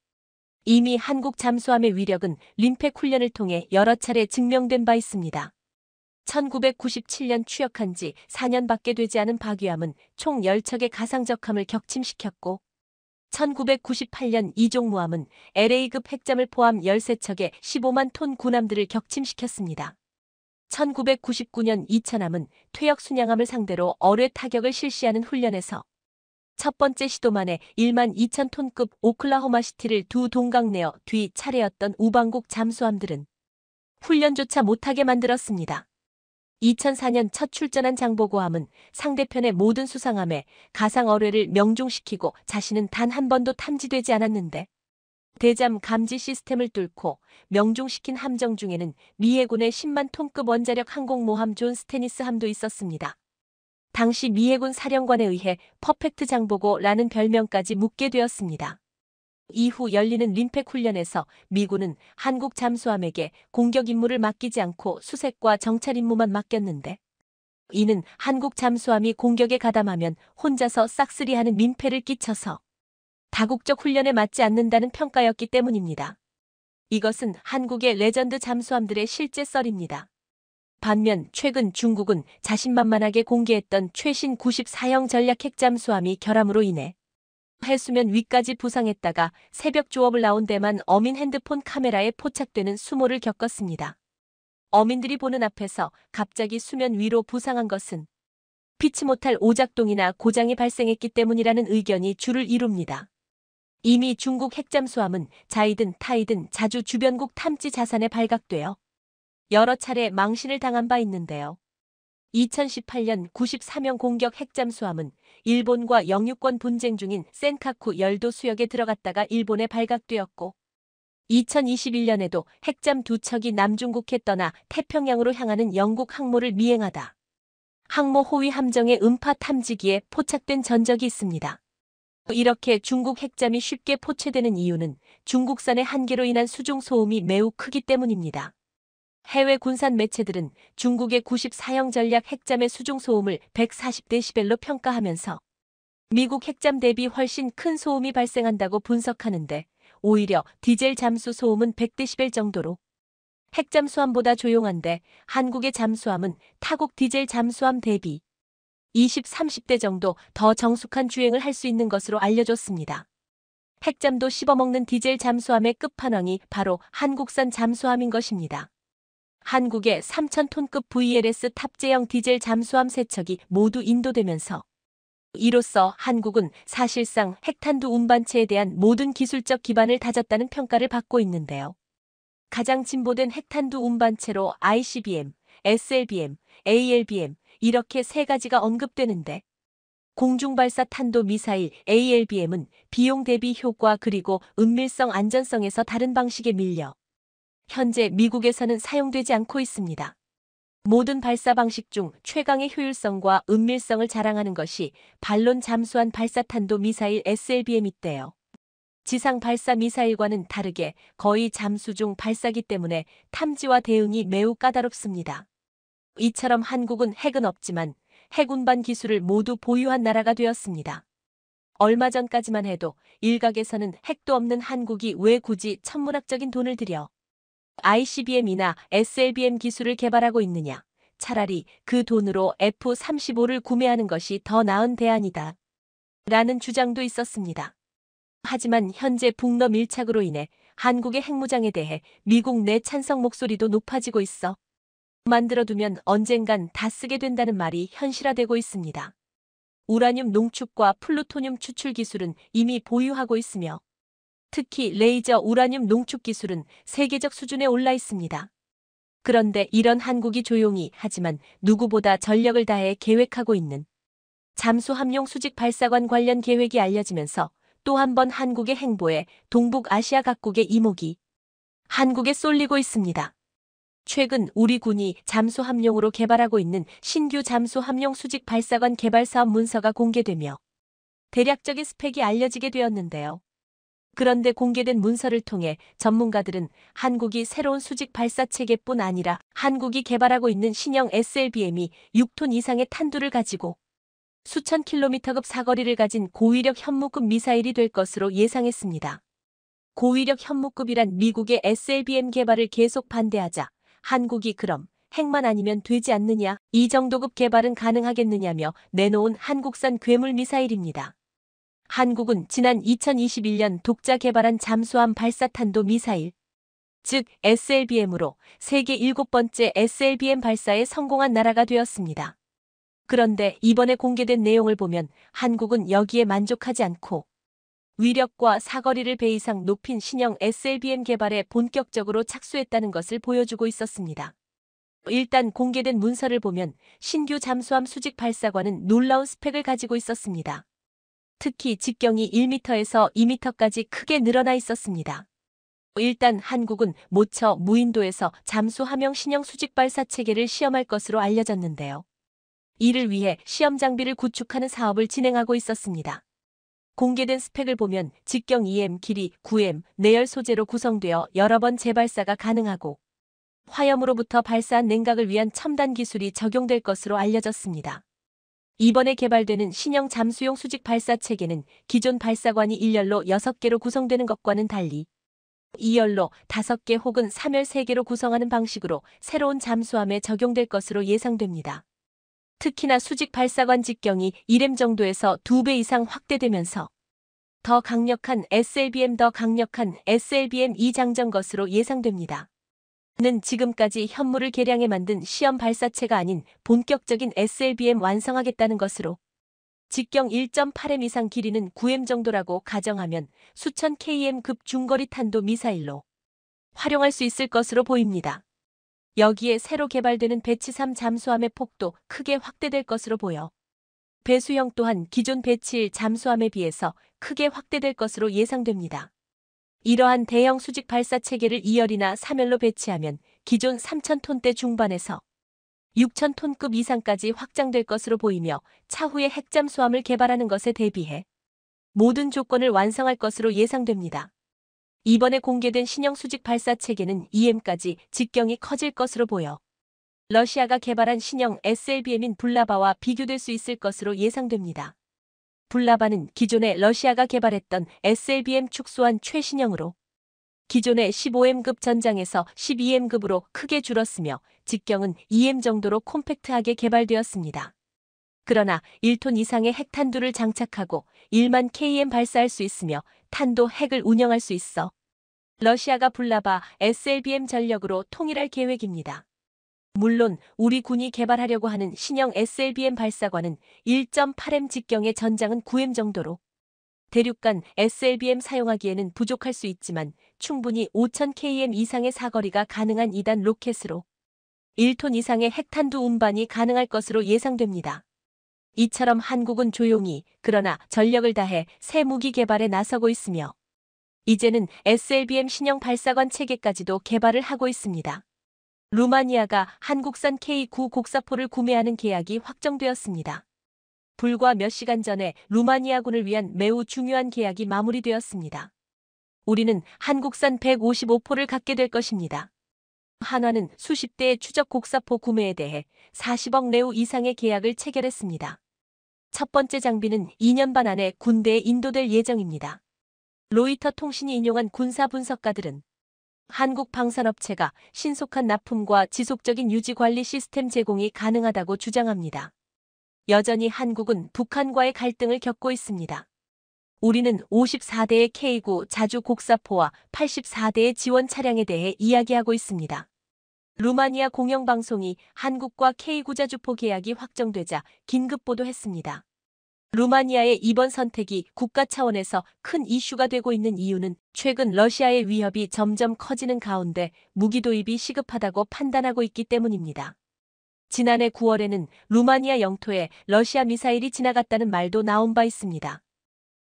이미 한국 잠수함의 위력은 림팩 훈련을 통해 여러 차례 증명된 바 있습니다. 1997년 취역한 지 4년밖에 되지 않은 박유함은 총 10척의 가상적함을 격침시켰고 1998년 이종무함은 LA급 핵잠을 포함 13척의 15만 톤 군함들을 격침시켰습니다. 1999년 이천함은 퇴역 순양함을 상대로 어뢰 타격을 실시하는 훈련에서 첫 번째 시도만에 1만 2천 톤급 오클라호마시티를 두 동강 내어 뒤 차례였던 우방국 잠수함들은 훈련조차 못하게 만들었습니다. 2004년 첫 출전한 장보고함은 상대편의 모든 수상함에 가상 어뢰를 명중시키고 자신은 단 한 번도 탐지되지 않았는데 대잠 감지 시스템을 뚫고 명중시킨 함정 중에는 미 해군의 10만 톤급 원자력 항공모함 존 스테니스 함도 있었습니다. 당시 미 해군 사령관에 의해 퍼펙트 장보고라는 별명까지 묻게 되었습니다. 이후 열리는 림팩 훈련에서 미군은 한국 잠수함에게 공격 임무를 맡기지 않고 수색과 정찰 임무만 맡겼는데, 이는 한국 잠수함이 공격에 가담하면 혼자서 싹쓸이하는 민폐를 끼쳐서 다국적 훈련에 맞지 않는다는 평가였기 때문입니다. 이것은 한국의 레전드 잠수함들의 실제 썰입니다. 반면 최근 중국은 자신만만하게 공개했던 최신 94형 전략 핵잠수함이 결함으로 인해 해수면 위까지 부상했다가 새벽 조업을 나온 데만 어민 핸드폰 카메라에 포착되는 수모를 겪었습니다. 어민들이 보는 앞에서 갑자기 수면 위로 부상한 것은 피치 못할 오작동이나 고장이 발생했기 때문이라는 의견이 주를 이룹니다. 이미 중국 핵잠수함은 자이든 타이든 자주 주변국 탐지 자산에 발각되어 여러 차례 망신을 당한 바 있는데요. 2018년 93형 공격 핵잠수함은 일본과 영유권 분쟁 중인 센카쿠 열도 수역에 들어갔다가 일본에 발각되었고, 2021년에도 핵잠 2척이 남중국해 떠나 태평양으로 향하는 영국 항모를 미행하다 항모 호위 함정의 음파 탐지기에 포착된 전적이 있습니다. 이렇게 중국 핵잠이 쉽게 포체되는 이유는 중국산의 한계로 인한 수중 소음이 매우 크기 때문입니다. 해외 군산 매체들은 중국의 94형 전략 핵잠의 수중 소음을 140데시벨로 평가하면서 미국 핵잠 대비 훨씬 큰 소음이 발생한다고 분석하는데, 오히려 디젤 잠수 소음은 100데시벨 정도로 핵잠수함보다 조용한데 한국의 잠수함은 타국 디젤 잠수함 대비 20, 30대 정도 더 정숙한 주행을 할 수 있는 것으로 알려졌습니다. 핵잠도 씹어먹는 디젤 잠수함의 끝판왕이 바로 한국산 잠수함인 것입니다. 한국의 3,000톤급 VLS 탑재형 디젤 잠수함 3척이 모두 인도되면서 이로써 한국은 사실상 핵탄두 운반체에 대한 모든 기술적 기반을 다졌다는 평가를 받고 있는데요. 가장 진보된 핵탄두 운반체로 ICBM, SLBM, ALBM 이렇게 세 가지가 언급되는데, 공중발사 탄도 미사일 ALBM은 비용 대비 효과 그리고 은밀성 안전성에서 다른 방식에 밀려 현재 미국에서는 사용되지 않고 있습니다. 모든 발사 방식 중 최강의 효율성과 은밀성을 자랑하는 것이 반론 잠수한 발사탄도 미사일 SLBM이때요. 지상 발사 미사일과는 다르게 거의 잠수 중 발사기 때문에 탐지와 대응이 매우 까다롭습니다. 이처럼 한국은 핵은 없지만 핵운반 기술을 모두 보유한 나라가 되었습니다. 얼마 전까지만 해도 일각에서는 핵도 없는 한국이 왜 굳이 천문학적인 돈을 들여 ICBM이나 SLBM 기술을 개발하고 있느냐, 차라리 그 돈으로 F-35를 구매하는 것이 더 나은 대안이다 라는 주장도 있었습니다. 하지만 현재 북러 밀착으로 인해 한국의 핵무장에 대해 미국 내 찬성 목소리도 높아지고 있어 만들어두면 언젠간 다 쓰게 된다는 말이 현실화되고 있습니다. 우라늄 농축과 플루토늄 추출 기술은 이미 보유하고 있으며, 특히 레이저 우라늄 농축 기술은 세계적 수준에 올라 있습니다. 그런데 이런 한국이 조용히 하지만 누구보다 전력을 다해 계획하고 있는 잠수함용 수직 발사관 관련 계획이 알려지면서 또 한 번 한국의 행보에 동북아시아 각국의 이목이 한국에 쏠리고 있습니다. 최근 우리 군이 잠수함용으로 개발하고 있는 신규 잠수함용 수직 발사관 개발 사업 문서가 공개되며 대략적인 스펙이 알려지게 되었는데요. 그런데 공개된 문서를 통해 전문가들은 한국이 새로운 수직 발사 체계뿐 아니라 한국이 개발하고 있는 신형 SLBM이 6톤 이상의 탄두를 가지고 수천 킬로미터급 사거리를 가진 고위력 현무급 미사일이 될 것으로 예상했습니다. 고위력 현무급이란 미국의 SLBM 개발을 계속 반대하자 한국이 그럼 핵만 아니면 되지 않느냐, 이 정도급 개발은 가능하겠느냐며 내놓은 한국산 괴물 미사일입니다. 한국은 지난 2021년 독자 개발한 잠수함 발사탄도 미사일, 즉 SLBM으로 세계 7번째 SLBM 발사에 성공한 나라가 되었습니다. 그런데 이번에 공개된 내용을 보면 한국은 여기에 만족하지 않고 위력과 사거리를 배 이상 높인 신형 SLBM 개발에 본격적으로 착수했다는 것을 보여주고 있었습니다. 일단 공개된 문서를 보면 신규 잠수함 수직 발사관은 놀라운 스펙을 가지고 있었습니다. 특히 직경이 1m에서 2m까지 크게 늘어나 있었습니다. 일단 한국은 모처 무인도에서 잠수함형 신형 수직 발사 체계를 시험할 것으로 알려졌는데요. 이를 위해 시험 장비를 구축하는 사업을 진행하고 있었습니다. 공개된 스펙을 보면 직경 2m, 길이 9m, 내열 소재로 구성되어 여러 번 재발사가 가능하고 화염으로부터 발사한 냉각을 위한 첨단 기술이 적용될 것으로 알려졌습니다. 이번에 개발되는 신형 잠수용 수직 발사 체계는 기존 발사관이 1열로 6개로 구성되는 것과는 달리 2열로 5개 혹은 3열 3개로 구성하는 방식으로 새로운 잠수함에 적용될 것으로 예상됩니다. 특히나 수직 발사관 직경이 1m 정도에서 2배 이상 확대되면서 더 강력한 SLBM 장전 것으로 예상됩니다. 는 지금까지 현무를 개량해 만든 시험 발사체가 아닌 본격적인 SLBM 완성하겠다는 것으로 직경 1.8m 이상 길이는 9m 정도라고 가정하면 수천 km급 중거리 탄도 미사일로 활용할 수 있을 것으로 보입니다. 여기에 새로 개발되는 배치 3 잠수함의 폭도 크게 확대될 것으로 보여 배수형 또한 기존 배치 1 잠수함에 비해서 크게 확대될 것으로 예상됩니다. 이러한 대형 수직 발사 체계를 2열이나 3열로 배치하면 기존 3,000톤대 중반에서 6,000톤급 이상까지 확장될 것으로 보이며 차후에 핵잠수함을 개발하는 것에 대비해 모든 조건을 완성할 것으로 예상됩니다. 이번에 공개된 신형 수직 발사 체계는 2m까지 직경이 커질 것으로 보여 러시아가 개발한 신형 SLBM인 불라바와 비교될 수 있을 것으로 예상됩니다. 불라바는 기존에 러시아가 개발했던 SLBM 축소한 최신형으로 기존의 15m급 전장에서 12m급으로 크게 줄었으며 직경은 2m 정도로 콤팩트하게 개발되었습니다. 그러나 1톤 이상의 핵탄두를 장착하고 1만 km 발사할 수 있으며 탄도 핵을 운영할 수 있어 러시아가 불라바 SLBM 전력으로 통일할 계획입니다. 물론 우리 군이 개발하려고 하는 신형 SLBM 발사관은 1.8m 직경의 전장은 9m 정도로 대륙간 SLBM 사용하기에는 부족할 수 있지만 충분히 5,000km 이상의 사거리가 가능한 2단 로켓으로 1톤 이상의 핵탄두 운반이 가능할 것으로 예상됩니다. 이처럼 한국은 조용히 그러나 전력을 다해 새 무기 개발에 나서고 있으며 이제는 SLBM 신형 발사관 체계까지도 개발을 하고 있습니다. 루마니아가 한국산 K9 곡사포를 구매하는 계약이 확정되었습니다. 불과 몇 시간 전에 루마니아군을 위한 매우 중요한 계약이 마무리되었습니다. 우리는 한국산 155포를 갖게 될 것입니다. 한화는 수십 대의 추적 곡사포 구매에 대해 40억 레우 이상의 계약을 체결했습니다. 첫 번째 장비는 2년 반 안에 군대에 인도될 예정입니다. 로이터 통신이 인용한 군사 분석가들은 한국 방산업체가 신속한 납품과 지속적인 유지 관리 시스템 제공이 가능하다고 주장합니다. 여전히 한국은 북한과의 갈등을 겪고 있습니다. 우리는 54대의 K9 자주 곡사포와 84대의 지원 차량에 대해 이야기하고 있습니다. 루마니아 공영방송이 한국과 K9 자주포 계약이 확정되자 긴급 보도했습니다. 루마니아의 이번 선택이 국가 차원에서 큰 이슈가 되고 있는 이유는 최근 러시아의 위협이 점점 커지는 가운데 무기 도입이 시급하다고 판단하고 있기 때문입니다. 지난해 9월에는 루마니아 영토에 러시아 미사일이 지나갔다는 말도 나온 바 있습니다.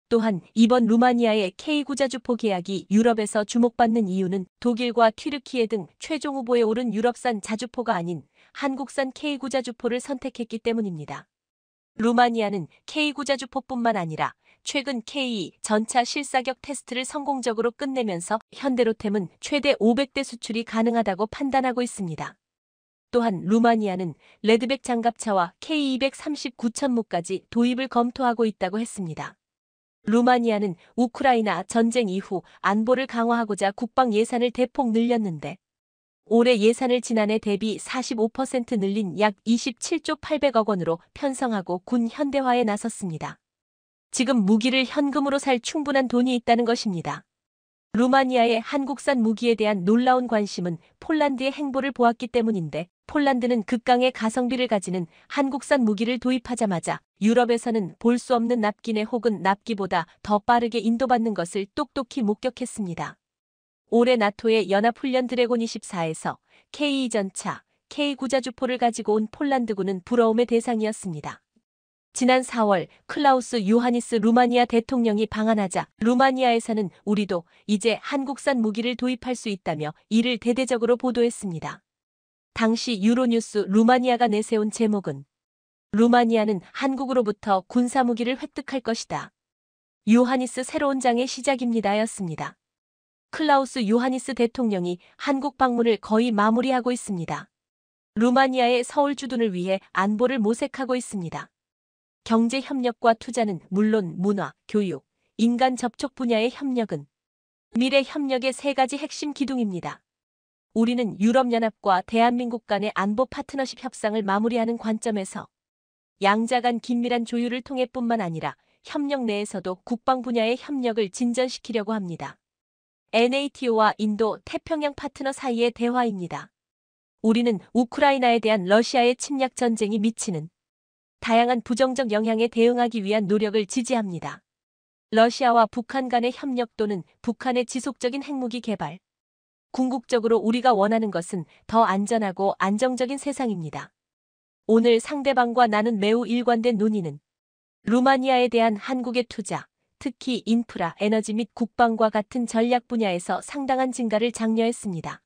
또한 이번 루마니아의 K9 자주포 계약이 유럽에서 주목받는 이유는 독일과 튀르키예 등 최종 후보에 오른 유럽산 자주포가 아닌 한국산 K9 자주포를 선택했기 때문입니다. 루마니아는 K9 자주포뿐만 아니라 최근 K2 전차 실사격 테스트를 성공적으로 끝내면서 현대로템은 최대 500대 수출이 가능하다고 판단하고 있습니다. 또한 루마니아는 레드백 장갑차와 K239천무까지 도입을 검토하고 있다고 했습니다. 루마니아는 우크라이나 전쟁 이후 안보를 강화하고자 국방 예산을 대폭 늘렸는데 올해 예산을 지난해 대비 45% 늘린 약 27조 800억 원으로 편성하고 군 현대화에 나섰습니다. 지금 무기를 현금으로 살 충분한 돈이 있다는 것입니다. 루마니아의 한국산 무기에 대한 놀라운 관심은 폴란드의 행보를 보았기 때문인데 폴란드는 극강의 가성비를 가지는 한국산 무기를 도입하자마자 유럽에서는 볼 수 없는 납기내 혹은 납기보다 더 빠르게 인도받는 것을 똑똑히 목격했습니다. 올해 나토의 연합훈련 드래곤 24에서 K2 전차, K9 자주포를 가지고 온 폴란드군은 부러움의 대상이었습니다. 지난 4월 클라우스 요하니스 루마니아 대통령이 방한하자 루마니아에서는 우리도 이제 한국산 무기를 도입할 수 있다며 이를 대대적으로 보도했습니다. 당시 유로뉴스 루마니아가 내세운 제목은 루마니아는 한국으로부터 군사무기를 획득할 것이다. 요하니스 새로운 장의 시작입니다였습니다. 클라우스 요하니스 대통령이 한국 방문을 거의 마무리하고 있습니다. 루마니아의 서울 주둔을 위해 안보를 모색하고 있습니다. 경제 협력과 투자는 물론 문화, 교육, 인간 접촉 분야의 협력은 미래 협력의 세 가지 핵심 기둥입니다. 우리는 유럽연합과 대한민국 간의 안보 파트너십 협상을 마무리하는 관점에서 양자 간 긴밀한 조율을 통해 뿐만 아니라 협력 내에서도 국방 분야의 협력을 진전시키려고 합니다. NATO와 인도 태평양 파트너 사이의 대화입니다. 우리는 우크라이나에 대한 러시아의 침략 전쟁이 미치는 다양한 부정적 영향에 대응하기 위한 노력을 지지합니다. 러시아와 북한 간의 협력 또는 북한의 지속적인 핵무기 개발. 궁극적으로 우리가 원하는 것은 더 안전하고 안정적인 세상입니다. 오늘 상대방과 나눈 매우 일관된 논의는 루마니아에 대한 한국의 투자, 특히 인프라, 에너지 및 국방과 같은 전략 분야에서 상당한 증가를 장려했습니다.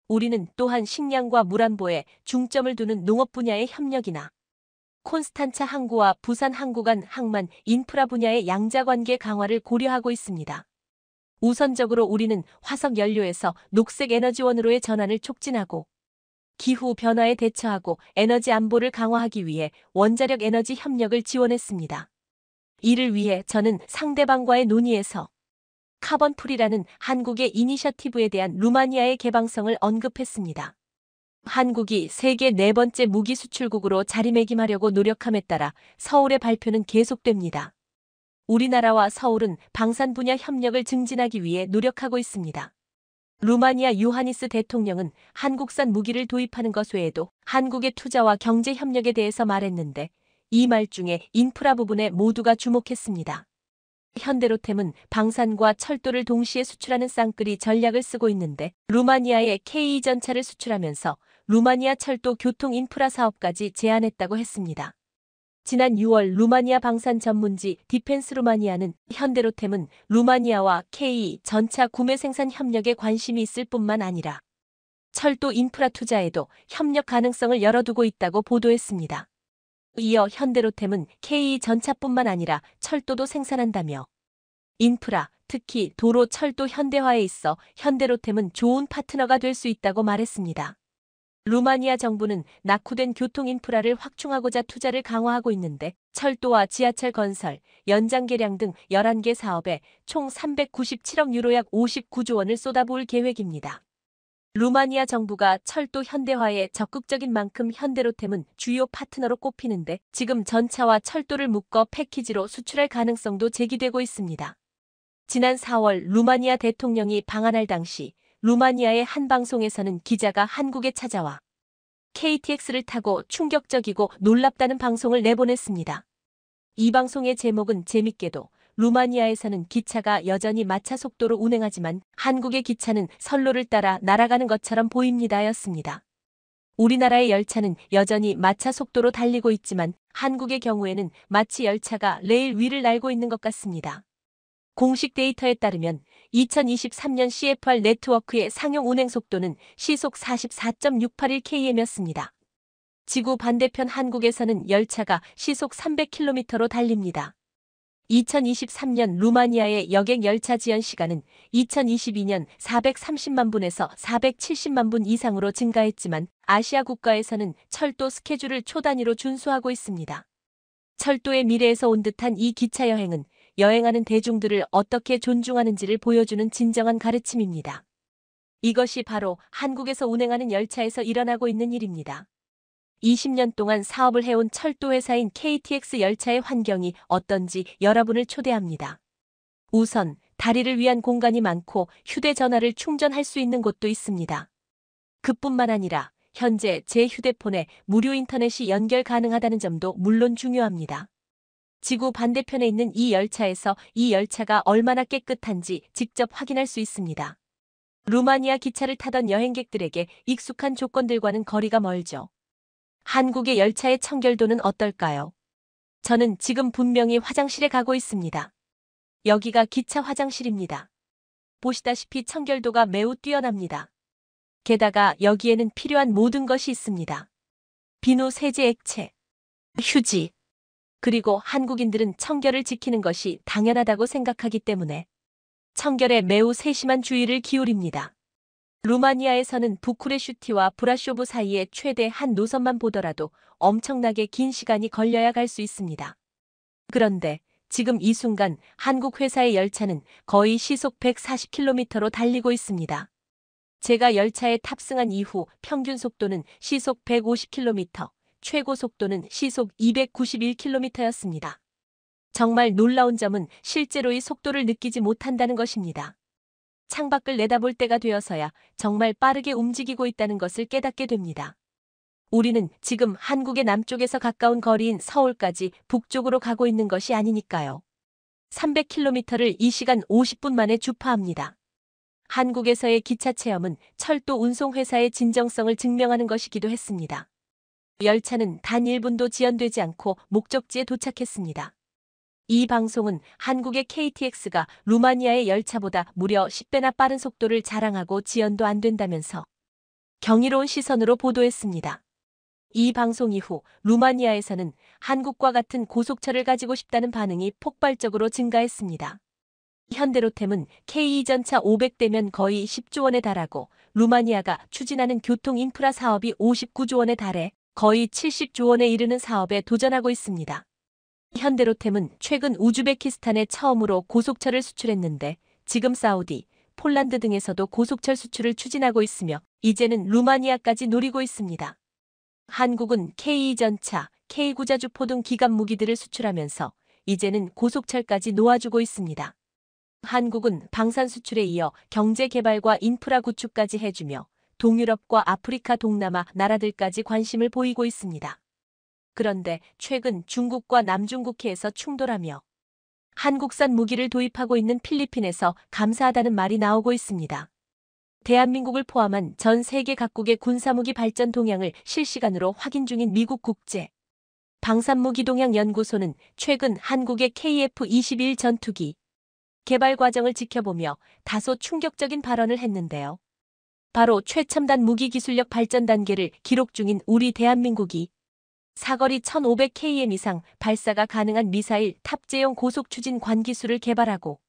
우리는 또한 식량과 물안보에 중점을 두는 농업 분야의 협력이나 콘스탄차 항구와 부산 항구 간 항만 인프라 분야의 양자관계 강화를 고려하고 있습니다. 우선적으로 우리는 화석 연료에서 녹색 에너지원으로의 전환을 촉진하고 기후 변화에 대처하고 에너지 안보를 강화하기 위해 원자력 에너지 협력을 지원했습니다. 이를 위해 저는 상대방과의 논의에서 카본풀이라는 한국의 이니셔티브에 대한 루마니아의 개방성을 언급했습니다. 한국이 세계 네 번째 무기 수출국으로 자리매김하려고 노력함에 따라 서울의 발표는 계속됩니다. 우리나라와 서울은 방산 분야 협력을 증진하기 위해 노력하고 있습니다. 루마니아 요하니스 대통령은 한국산 무기를 도입하는 것 외에도 한국의 투자와 경제 협력에 대해서 말했는데 이 말 중에 인프라 부분에 모두가 주목했습니다. 현대로템은 방산과 철도를 동시에 수출하는 쌍끌이 전략을 쓰고 있는데 루마니아에 K 전차를 수출하면서 루마니아 철도 교통 인프라 사업까지 제안했다고 했습니다. 지난 6월 루마니아 방산 전문지 디펜스 루마니아는 현대로템은 루마니아와 K 전차 구매 생산 협력에 관심이 있을 뿐만 아니라 철도 인프라 투자에도 협력 가능성을 열어두고 있다고 보도했습니다. 이어 현대로템은 K 전차뿐만 아니라 철도도 생산한다며 인프라, 특히 도로 철도 현대화에 있어 현대로템은 좋은 파트너가 될 수 있다고 말했습니다. 루마니아 정부는 낙후된 교통 인프라를 확충하고자 투자를 강화하고 있는데 철도와 지하철 건설, 연장 개량 등 11개 사업에 총 397억 유로 약 59조 원을 쏟아부을 계획입니다. 루마니아 정부가 철도 현대화에 적극적인 만큼 현대로템은 주요 파트너로 꼽히는데 지금 전차와 철도를 묶어 패키지로 수출할 가능성도 제기되고 있습니다. 지난 4월 루마니아 대통령이 방한할 당시 루마니아의 한 방송에서는 기자가 한국에 찾아와 KTX를 타고 충격적이고 놀랍다는 방송을 내보냈습니다. 이 방송의 제목은 재밌게도 루마니아에서는 기차가 여전히 마차 속도로 운행하지만 한국의 기차는 선로를 따라 날아가는 것처럼 보입니다였습니다. 우리나라의 열차는 여전히 마차 속도로 달리고 있지만 한국의 경우에는 마치 열차가 레일 위를 날고 있는 것 같습니다. 공식 데이터에 따르면 2023년 CFR 네트워크의 상용 운행 속도는 시속 44.681km였습니다. 지구 반대편 한국에서는 열차가 시속 300km로 달립니다. 2023년 루마니아의 여객 열차 지연 시간은 2022년 430만 분에서 470만 분 이상으로 증가했지만 아시아 국가에서는 철도 스케줄을 초 단위로 준수하고 있습니다. 철도의 미래에서 온 듯한 이 기차 여행은 여행하는 대중들을 어떻게 존중하는지를 보여주는 진정한 가르침입니다. 이것이 바로 한국에서 운행하는 열차에서 일어나고 있는 일입니다. 20년 동안 사업을 해온 철도회사인 KTX 열차의 환경이 어떤지 여러분을 초대합니다. 우선 다리를 위한 공간이 많고 휴대전화를 충전할 수 있는 곳도 있습니다. 그뿐만 아니라 현재 제 휴대폰에 무료 인터넷이 연결 가능하다는 점도 물론 중요합니다. 지구 반대편에 있는 이 열차에서 이 열차가 얼마나 깨끗한지 직접 확인할 수 있습니다. 루마니아 기차를 타던 여행객들에게 익숙한 조건들과는 거리가 멀죠. 한국의 열차의 청결도는 어떨까요? 저는 지금 분명히 화장실에 가고 있습니다. 여기가 기차 화장실입니다. 보시다시피 청결도가 매우 뛰어납니다. 게다가 여기에는 필요한 모든 것이 있습니다. 비누, 세제, 액체, 휴지. 그리고 한국인들은 청결을 지키는 것이 당연하다고 생각하기 때문에 청결에 매우 세심한 주의를 기울입니다. 루마니아에서는 부쿠레슈티와 브라쇼브 사이에 최대 한 노선만 보더라도 엄청나게 긴 시간이 걸려야 갈 수 있습니다. 그런데 지금 이 순간 한국 회사의 열차는 거의 시속 140km로 달리고 있습니다. 제가 열차에 탑승한 이후 평균 속도는 시속 150km, 최고 속도는 시속 291km였습니다. 정말 놀라운 점은 실제로 이 속도를 느끼지 못한다는 것입니다. 창밖을 내다볼 때가 되어서야 정말 빠르게 움직이고 있다는 것을 깨닫게 됩니다. 우리는 지금 한국의 남쪽에서 가까운 거리인 서울까지 북쪽으로 가고 있는 것이 아니니까요. 300km를 이 시간 50분 만에 주파합니다. 한국에서의 기차 체험은 철도 운송회사의 진정성을 증명하는 것이기도 했습니다. 열차는 단 1분도 지연되지 않고 목적지에 도착했습니다. 이 방송은 한국의 KTX가 루마니아의 열차보다 무려 10배나 빠른 속도를 자랑하고 지연도 안 된다면서 경이로운 시선으로 보도했습니다. 이 방송 이후 루마니아에서는 한국과 같은 고속철을 가지고 싶다는 반응이 폭발적으로 증가했습니다. 현대로템은 K2전차 500대면 거의 10조 원에 달하고 루마니아가 추진하는 교통 인프라 사업이 59조 원에 달해 거의 70조 원에 이르는 사업에 도전하고 있습니다. 현대로템은 최근 우즈베키스탄에 처음으로 고속철을 수출했는데 지금 사우디, 폴란드 등에서도 고속철 수출을 추진하고 있으며 이제는 루마니아까지 노리고 있습니다. 한국은 K2전차, K9자주포 등 기갑 무기들을 수출하면서 이제는 고속철까지 놓아주고 있습니다. 한국은 방산 수출에 이어 경제 개발과 인프라 구축까지 해주며 동유럽과 아프리카 동남아 나라들까지 관심을 보이고 있습니다. 그런데 최근 중국과 남중국해에서 충돌하며 한국산 무기를 도입하고 있는 필리핀에서 감사하다는 말이 나오고 있습니다. 대한민국을 포함한 전 세계 각국의 군사무기 발전 동향을 실시간으로 확인 중인 미국 국제 방산무기 동향 연구소는 최근 한국의 KF-21 전투기 개발 과정을 지켜보며 다소 충격적인 발언을 했는데요. 바로 최첨단 무기 기술력 발전 단계를 기록 중인 우리 대한민국이 사거리 1500km 이상 발사가 가능한 미사일 탑재용 고속추진 관기술을 개발하고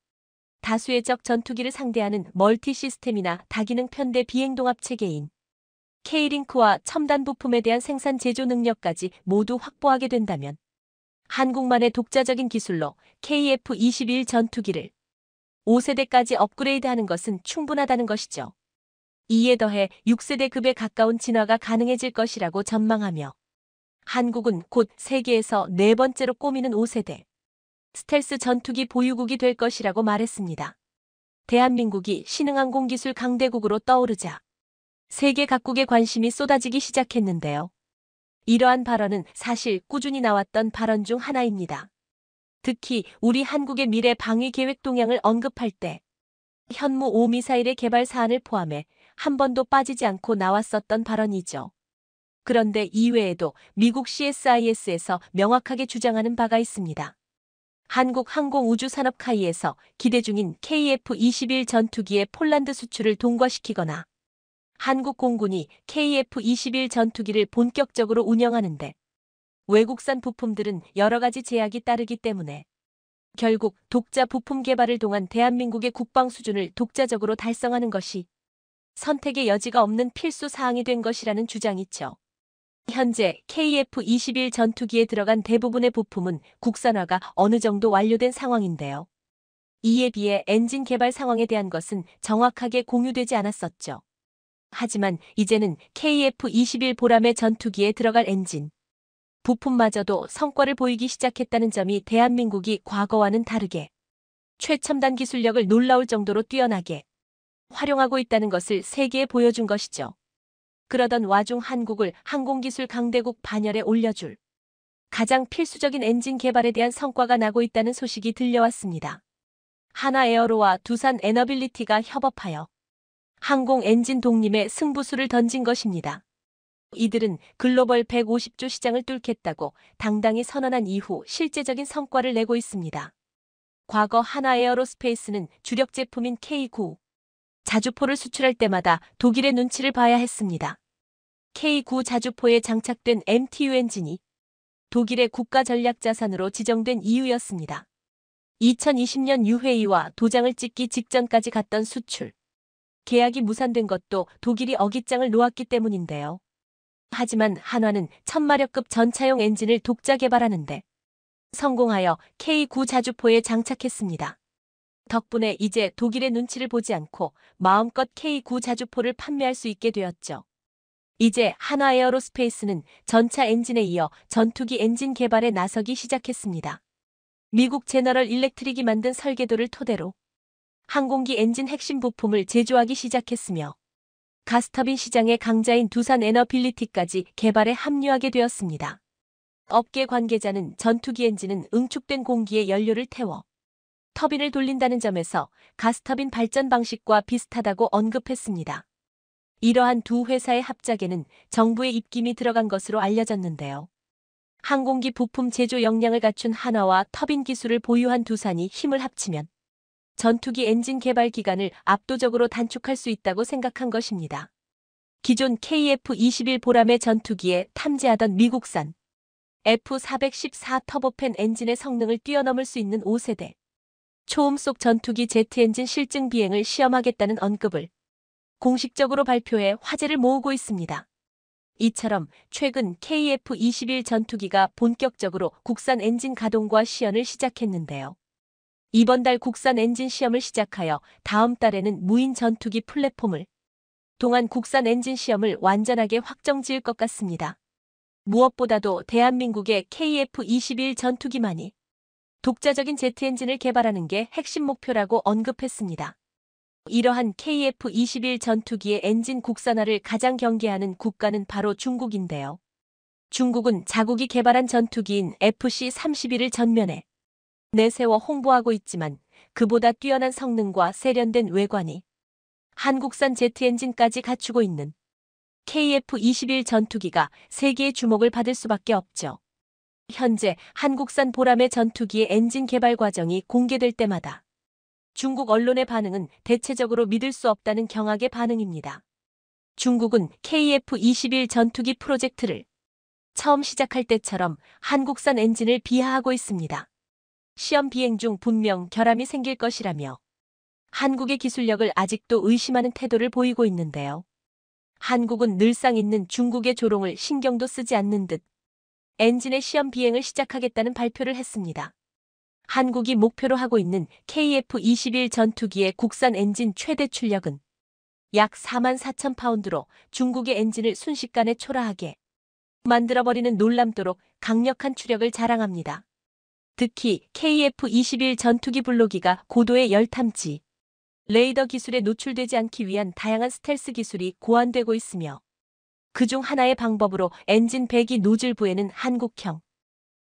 다수의 적 전투기를 상대하는 멀티 시스템이나 다기능 편대 비행동합 체계인 K링크와 첨단 부품에 대한 생산 제조 능력까지 모두 확보하게 된다면 한국만의 독자적인 기술로 KF-21 전투기를 5세대까지 업그레이드하는 것은 충분하다는 것이죠. 이에 더해 6세대급에 가까운 진화가 가능해질 것이라고 전망하며 한국은 곧 세계에서 네 번째로 꼽히는 5세대 스텔스 전투기 보유국이 될 것이라고 말했습니다. 대한민국이 신흥항공 기술 강대국으로 떠오르자 세계 각국의 관심이 쏟아지기 시작했는데요. 이러한 발언은 사실 꾸준히 나왔던 발언 중 하나입니다. 특히 우리 한국의 미래 방위 계획 동향을 언급할 때 현무 5 미사일의 개발 사안을 포함해 한 번도 빠지지 않고 나왔었던 발언이죠. 그런데 이외에도 미국 CSIS에서 명확하게 주장하는 바가 있습니다. 한국 항공우주산업 카이에서 기대 중인 KF-21 전투기의 폴란드 수출을 동과시키거나 한국 공군이 KF-21 전투기를 본격적으로 운영하는데 외국산 부품들은 여러 가지 제약이 따르기 때문에 결국 독자 부품 개발을 통한 대한민국의 국방 수준을 독자적으로 달성하는 것이 선택의 여지가 없는 필수 사항이 된 것이라는 주장이죠. 현재 KF-21 전투기에 들어간 대부분의 부품은 국산화가 어느 정도 완료된 상황인데요. 이에 비해 엔진 개발 상황에 대한 것은 정확하게 공유되지 않았었죠. 하지만 이제는 KF-21 보람의 전투기에 들어갈 엔진 부품마저도 성과를 보이기 시작했다는 점이 대한민국이 과거와는 다르게 최첨단 기술력을 놀라울 정도로 뛰어나게 활용하고 있다는 것을 세계에 보여준 것이죠. 그러던 와중 한국을 항공기술 강대국 반열에 올려줄 가장 필수적인 엔진 개발에 대한 성과가 나고 있다는 소식이 들려왔습니다. 하나에어로와 두산 에너빌리티가 협업하여 항공 엔진 독림에 승부수를 던진 것입니다. 이들은 글로벌 150조 시장을 뚫겠다고 당당히 선언한 이후 실제적인 성과를 내고 있습니다. 과거 하나에어로스페이스는 주력 제품인 K9 자주포를 수출할 때마다 독일의 눈치를 봐야 했습니다. K9 자주포에 장착된 MTU 엔진이 독일의 국가 전략 자산으로 지정된 이유였습니다. 2020년 유해이와 도장을 찍기 직전까지 갔던 수출 계약이 무산된 것도 독일이 어깃장을 놓았기 때문인데요. 하지만 한화는 1000마력급 전차용 엔진을 독자 개발하는데 성공하여 K9 자주포에 장착했습니다. 덕분에 이제 독일의 눈치를 보지 않고 마음껏 K9 자주포를 판매할 수 있게 되었죠. 이제 한화에어로스페이스는 전차 엔진에 이어 전투기 엔진 개발에 나서기 시작했습니다. 미국 제너럴 일렉트릭이 만든 설계도를 토대로 항공기 엔진 핵심 부품을 제조하기 시작했으며 가스터빈 시장의 강자인 두산 에너빌리티까지 개발에 합류하게 되었습니다. 업계 관계자는 전투기 엔진은 응축된 공기에 연료를 태워 터빈을 돌린다는 점에서 가스터빈 발전 방식과 비슷하다고 언급했습니다. 이러한 두 회사의 합작에는 정부의 입김이 들어간 것으로 알려졌는데요. 항공기 부품 제조 역량을 갖춘 한화와 터빈 기술을 보유한 두산이 힘을 합치면 전투기 엔진 개발 기간을 압도적으로 단축할 수 있다고 생각한 것입니다. 기존 KF-21 보람의 전투기에 탐지하던 미국산 F414 터보팬 엔진의 성능을 뛰어넘을 수 있는 5세대 초음속 전투기 제트 엔진 실증 비행을 시험하겠다는 언급을 공식적으로 발표해 화제를 모으고 있습니다. 이처럼 최근 KF-21 전투기가 본격적으로 국산 엔진 가동과 시연을 시작했는데요. 이번 달 국산 엔진 시험을 시작하여 다음 달에는 무인 전투기 플랫폼을 동안 국산 엔진 시험을 완전하게 확정지을 것 같습니다. 무엇보다도 대한민국의 KF-21 전투기만이 독자적인 제트 엔진을 개발하는 게 핵심 목표라고 언급했습니다. 이러한 KF-21 전투기의 엔진 국산화를 가장 경계하는 국가는 바로 중국인데요. 중국은 자국이 개발한 전투기인 FC-31을 전면에 내세워 홍보하고 있지만 그보다 뛰어난 성능과 세련된 외관이 한국산 제트 엔진까지 갖추고 있는 KF-21 전투기가 세계의 주목을 받을 수밖에 없죠. 현재 한국산 보람의 전투기의 엔진 개발 과정이 공개될 때마다 중국 언론의 반응은 대체적으로 믿을 수 없다는 경악의 반응입니다. 중국은 KF-21 전투기 프로젝트를 처음 시작할 때처럼 한국산 엔진을 비하하고 있습니다. 시험 비행 중 분명 결함이 생길 것이라며 한국의 기술력을 아직도 의심하는 태도를 보이고 있는데요. 한국은 늘상 있는 중국의 조롱을 신경도 쓰지 않는 듯 엔진의 시험 비행을 시작하겠다는 발표를 했습니다. 한국이 목표로 하고 있는 KF-21 전투기의 국산 엔진 최대 출력은 약 44,000파운드로 중국의 엔진을 순식간에 초라하게 만들어버리는 놀랍도록 강력한 추력을 자랑합니다. 특히 KF-21 전투기 블로기가 고도의 열탐지, 레이더 기술에 노출되지 않기 위한 다양한 스텔스 기술이 고안되고 있으며 그중 하나의 방법으로 엔진 배기 노즐부에는 한국형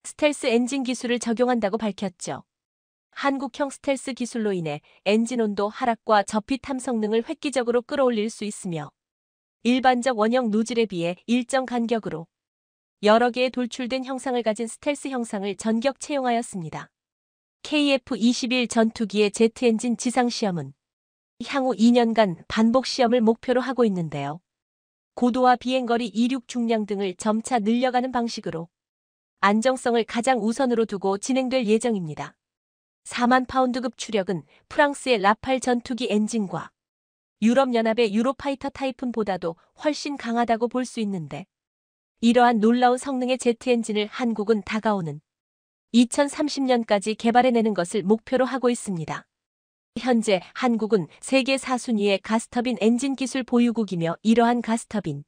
스텔스 엔진 기술을 적용한다고 밝혔죠. 한국형 스텔스 기술로 인해 엔진 온도 하락과 저피탐 성능을 획기적으로 끌어올릴 수 있으며 일반적 원형 노즐에 비해 일정 간격으로 여러 개의 돌출된 형상을 가진 스텔스 형상을 전격 채용하였습니다. KF-21 전투기의 제트 엔진 지상 시험은 향후 2년간 반복 시험을 목표로 하고 있는데요. 고도와 비행거리 이륙 중량 등을 점차 늘려가는 방식으로 안정성을 가장 우선으로 두고 진행될 예정입니다. 4만 파운드급 추력은 프랑스의 라팔 전투기 엔진과 유럽연합의 유로파이터 타이푼보다도 훨씬 강하다고 볼 수 있는데 이러한 놀라운 성능의 제트 엔진을 한국은 다가오는 2030년까지 개발해내는 것을 목표로 하고 있습니다. 현재 한국은 세계 4순위의 가스터빈 엔진 기술 보유국이며 이러한 가스터빈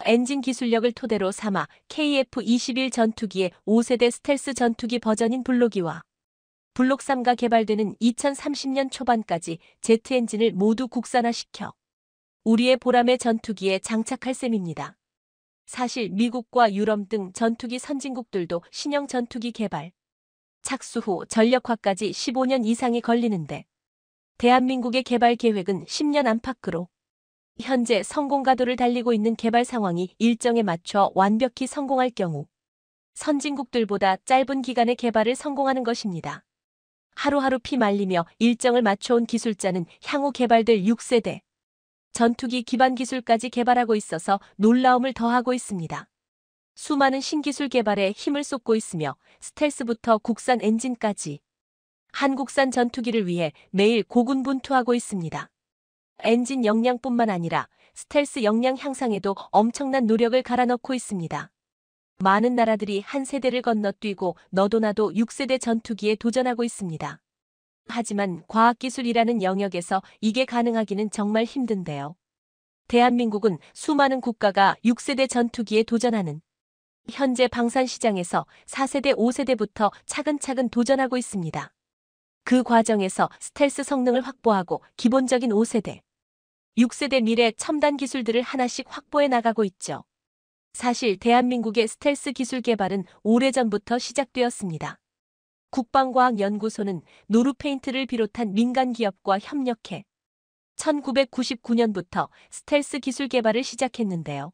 엔진 기술력을 토대로 삼아 KF-21 전투기의 5세대 스텔스 전투기 버전인 블로기와 블록 3가 개발되는 2030년 초반까지 제트 엔진을 모두 국산화시켜 우리의 보람의 전투기에 장착할 셈입니다. 사실 미국과 유럽 등 전투기 선진국들도 신형 전투기 개발, 착수 후 전력화까지 15년 이상이 걸리는데 대한민국의 개발 계획은 10년 안팎으로 현재 성공 가도를 달리고 있는 개발 상황이 일정에 맞춰 완벽히 성공할 경우 선진국들보다 짧은 기간에 개발을 성공하는 것입니다. 하루하루 피말리며 일정을 맞춰온 기술자는 향후 개발될 6세대 전투기 기반 기술까지 개발하고 있어서 놀라움을 더하고 있습니다. 수많은 신기술 개발에 힘을 쏟고 있으며 스텔스부터 국산 엔진까지 한국산 전투기를 위해 매일 고군분투하고 있습니다. 엔진 역량뿐만 아니라 스텔스 역량 향상에도 엄청난 노력을 갈아넣고 있습니다. 많은 나라들이 한 세대를 건너뛰고 너도 나도 6세대 전투기에 도전하고 있습니다. 하지만 과학기술이라는 영역에서 이게 가능하기는 정말 힘든데요. 대한민국은 수많은 국가가 6세대 전투기에 도전하는 현재 방산시장에서 4세대, 5세대부터 차근차근 도전하고 있습니다. 그 과정에서 스텔스 성능을 확보하고 기본적인 5세대, 6세대 미래 첨단 기술들을 하나씩 확보해 나가고 있죠. 사실 대한민국의 스텔스 기술 개발은 오래전부터 시작되었습니다. 국방과학연구소는 노루페인트를 비롯한 민간 기업과 협력해 1999년부터 스텔스 기술 개발을 시작했는데요.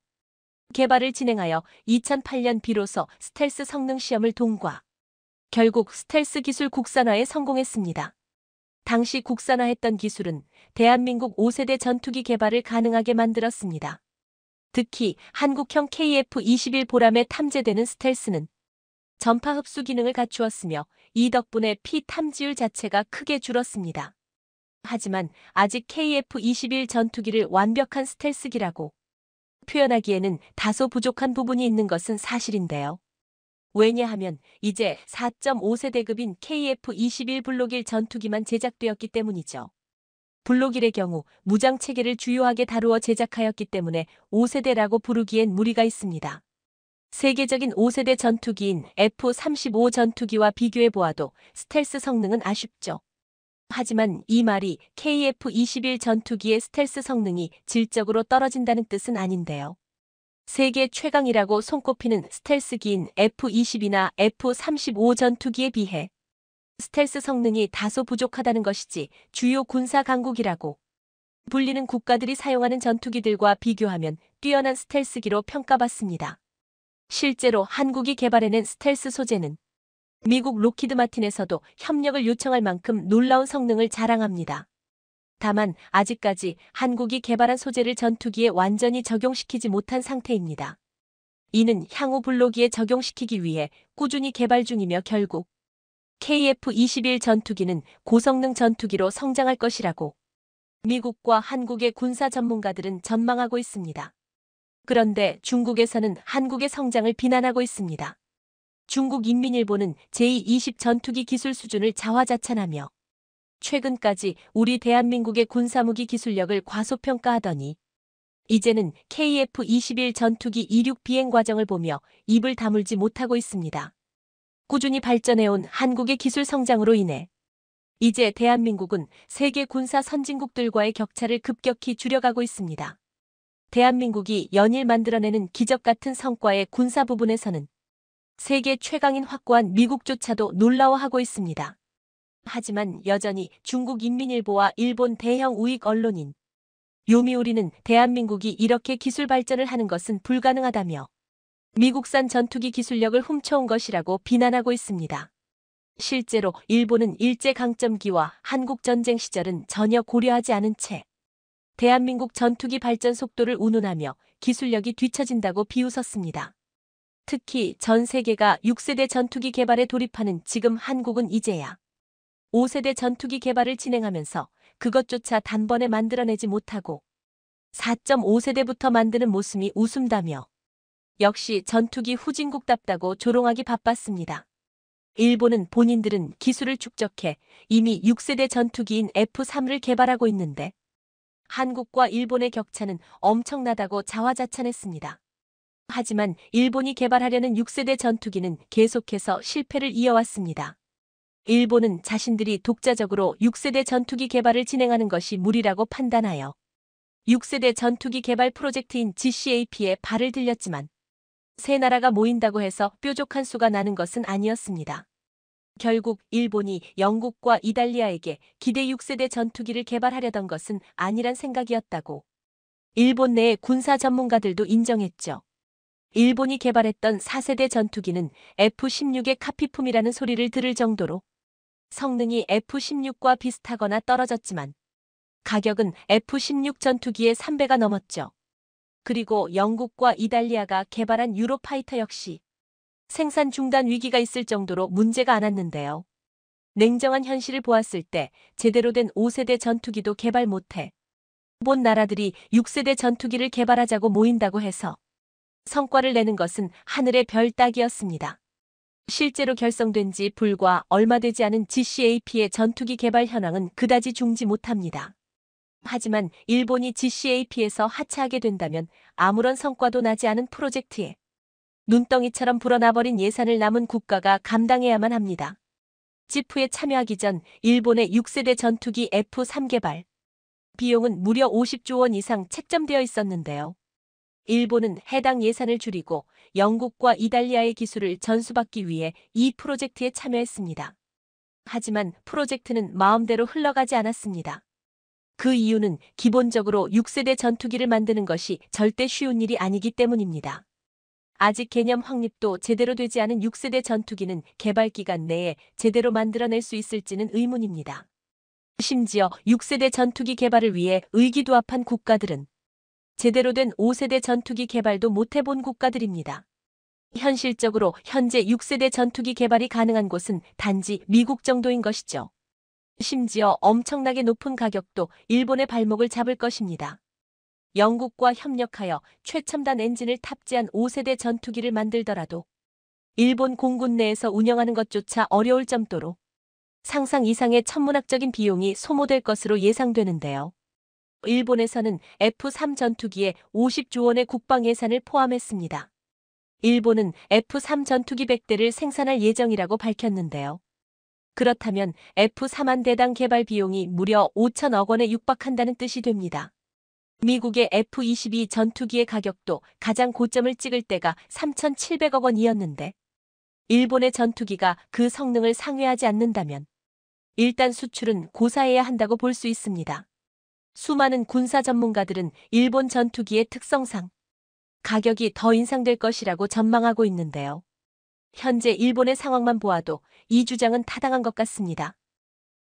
개발을 진행하여 2008년 비로소 스텔스 성능 시험을 통과. 결국 스텔스 기술 국산화에 성공했습니다. 당시 국산화했던 기술은 대한민국 5세대 전투기 개발을 가능하게 만들었습니다. 특히 한국형 KF-21 보람에 탐재되는 스텔스는 전파 흡수 기능을 갖추었으며 이 덕분에 피 탐지율 자체가 크게 줄었습니다. 하지만 아직 KF-21 전투기를 완벽한 스텔스기라고 표현하기에는 다소 부족한 부분이 있는 것은 사실인데요. 왜냐하면 이제 4.5세대급인 KF-21 블록 1 전투기만 제작되었기 때문이죠. 블록 1의 경우 무장 체계를 주요하게 다루어 제작하였기 때문에 5세대라고 부르기엔 무리가 있습니다. 세계적인 5세대 전투기인 F-35 전투기와 비교해 보아도 스텔스 성능은 아쉽죠. 하지만 이 말이 KF-21 전투기의 스텔스 성능이 질적으로 떨어진다는 뜻은 아닌데요. 세계 최강이라고 손꼽히는 스텔스기인 F-20이나 F-35 전투기에 비해 스텔스 성능이 다소 부족하다는 것이지 주요 군사 강국이라고 불리는 국가들이 사용하는 전투기들과 비교하면 뛰어난 스텔스기로 평가받습니다. 실제로 한국이 개발해낸 스텔스 소재는 미국 로키드 마틴에서도 협력을 요청할 만큼 놀라운 성능을 자랑합니다. 다만 아직까지 한국이 개발한 소재를 전투기에 완전히 적용시키지 못한 상태입니다. 이는 향후 블록2에 적용시키기 위해 꾸준히 개발 중이며 결국 KF-21 전투기는 고성능 전투기로 성장할 것이라고 미국과 한국의 군사 전문가들은 전망하고 있습니다. 그런데 중국에서는 한국의 성장을 비난하고 있습니다. 중국인민일보는 제20 전투기 기술 수준을 자화자찬하며 최근까지 우리 대한민국의 군사무기 기술력을 과소평가하더니 이제는 KF-21 전투기 이륙 비행 과정을 보며 입을 다물지 못하고 있습니다. 꾸준히 발전해온 한국의 기술 성장으로 인해 이제 대한민국은 세계 군사 선진국들과의 격차를 급격히 줄여가고 있습니다. 대한민국이 연일 만들어내는 기적 같은 성과의 군사 부분에서는 세계 최강인 확고한 미국조차도 놀라워하고 있습니다. 하지만 여전히 중국인민일보와 일본 대형 우익 언론인 요미우리는 대한민국이 이렇게 기술 발전을 하는 것은 불가능하다며 미국산 전투기 기술력을 훔쳐온 것이라고 비난하고 있습니다. 실제로 일본은 일제강점기와 한국전쟁 시절은 전혀 고려하지 않은 채 대한민국 전투기 발전 속도를 운운하며 기술력이 뒤처진다고 비웃었습니다. 특히 전 세계가 6세대 전투기 개발에 돌입하는 지금 한국은 이제야 5세대 전투기 개발을 진행하면서 그것조차 단번에 만들어내지 못하고 4.5세대부터 만드는 모습이 웃음다며 역시 전투기 후진국답다고 조롱하기 바빴습니다. 일본은 본인들은 기술을 축적해 이미 6세대 전투기인 F-3을 개발하고 있는데 한국과 일본의 격차는 엄청나다고 자화자찬했습니다. 하지만 일본이 개발하려는 6세대 전투기는 계속해서 실패를 이어왔습니다. 일본은 자신들이 독자적으로 6세대 전투기 개발을 진행하는 것이 무리라고 판단하여 6세대 전투기 개발 프로젝트인 GCAP에 발을 들였지만 세 나라가 모인다고 해서 뾰족한 수가 나는 것은 아니었습니다. 결국 일본이 영국과 이탈리아에게 기대 6세대 전투기를 개발하려던 것은 아니란 생각이었다고 일본 내의 군사 전문가들도 인정했죠. 일본이 개발했던 4세대 전투기는 F-16의 카피품이라는 소리를 들을 정도로 성능이 F-16과 비슷하거나 떨어졌지만 가격은 F-16 전투기의 3배가 넘었죠. 그리고 영국과 이탈리아가 개발한 유로파이터 역시 생산 중단 위기가 있을 정도로 문제가 않았는데요. 냉정한 현실을 보았을 때 제대로 된 5세대 전투기도 개발 못해 일본 나라들이 6세대 전투기를 개발하자고 모인다고 해서 성과를 내는 것은 하늘의 별 따기였습니다. 실제로 결성된 지 불과 얼마 되지 않은 GCAP의 전투기 개발 현황은 그다지 중지 못합니다. 하지만 일본이 GCAP에서 하차하게 된다면 아무런 성과도 나지 않은 프로젝트에 눈덩이처럼 불어나버린 예산을 남은 국가가 감당해야만 합니다. 지프에 참여하기 전 일본의 6세대 전투기 F-3 개발 비용은 무려 50조 원 이상 책정되어 있었는데요. 일본은 해당 예산을 줄이고 영국과 이탈리아의 기술을 전수받기 위해 이 프로젝트에 참여했습니다. 하지만 프로젝트는 마음대로 흘러가지 않았습니다. 그 이유는 기본적으로 6세대 전투기를 만드는 것이 절대 쉬운 일이 아니기 때문입니다. 아직 개념 확립도 제대로 되지 않은 6세대 전투기는 개발 기간 내에 제대로 만들어낼 수 있을지는 의문입니다. 심지어 6세대 전투기 개발을 위해 의기투합한 국가들은 제대로 된 5세대 전투기 개발도 못해본 국가들입니다. 현실적으로 현재 6세대 전투기 개발이 가능한 곳은 단지 미국 정도인 것이죠. 심지어 엄청나게 높은 가격도 일본의 발목을 잡을 것입니다. 영국과 협력하여 최첨단 엔진을 탑재한 5세대 전투기를 만들더라도 일본 공군 내에서 운영하는 것조차 어려울 정도로 상상 이상의 천문학적인 비용이 소모될 것으로 예상되는데요. 일본에서는 F-3 전투기에 50조 원의 국방 예산을 포함했습니다. 일본은 F-3 전투기 100대를 생산할 예정이라고 밝혔는데요. 그렇다면 F-3한 대당 개발 비용이 무려 5천억 원에 육박한다는 뜻이 됩니다. 미국의 F-22 전투기의 가격도 가장 고점을 찍을 때가 3,700억 원이었는데 일본의 전투기가 그 성능을 상회하지 않는다면 일단 수출은 고사해야 한다고 볼 수 있습니다. 수많은 군사 전문가들은 일본 전투기의 특성상 가격이 더 인상될 것이라고 전망하고 있는데요. 현재 일본의 상황만 보아도 이 주장은 타당한 것 같습니다.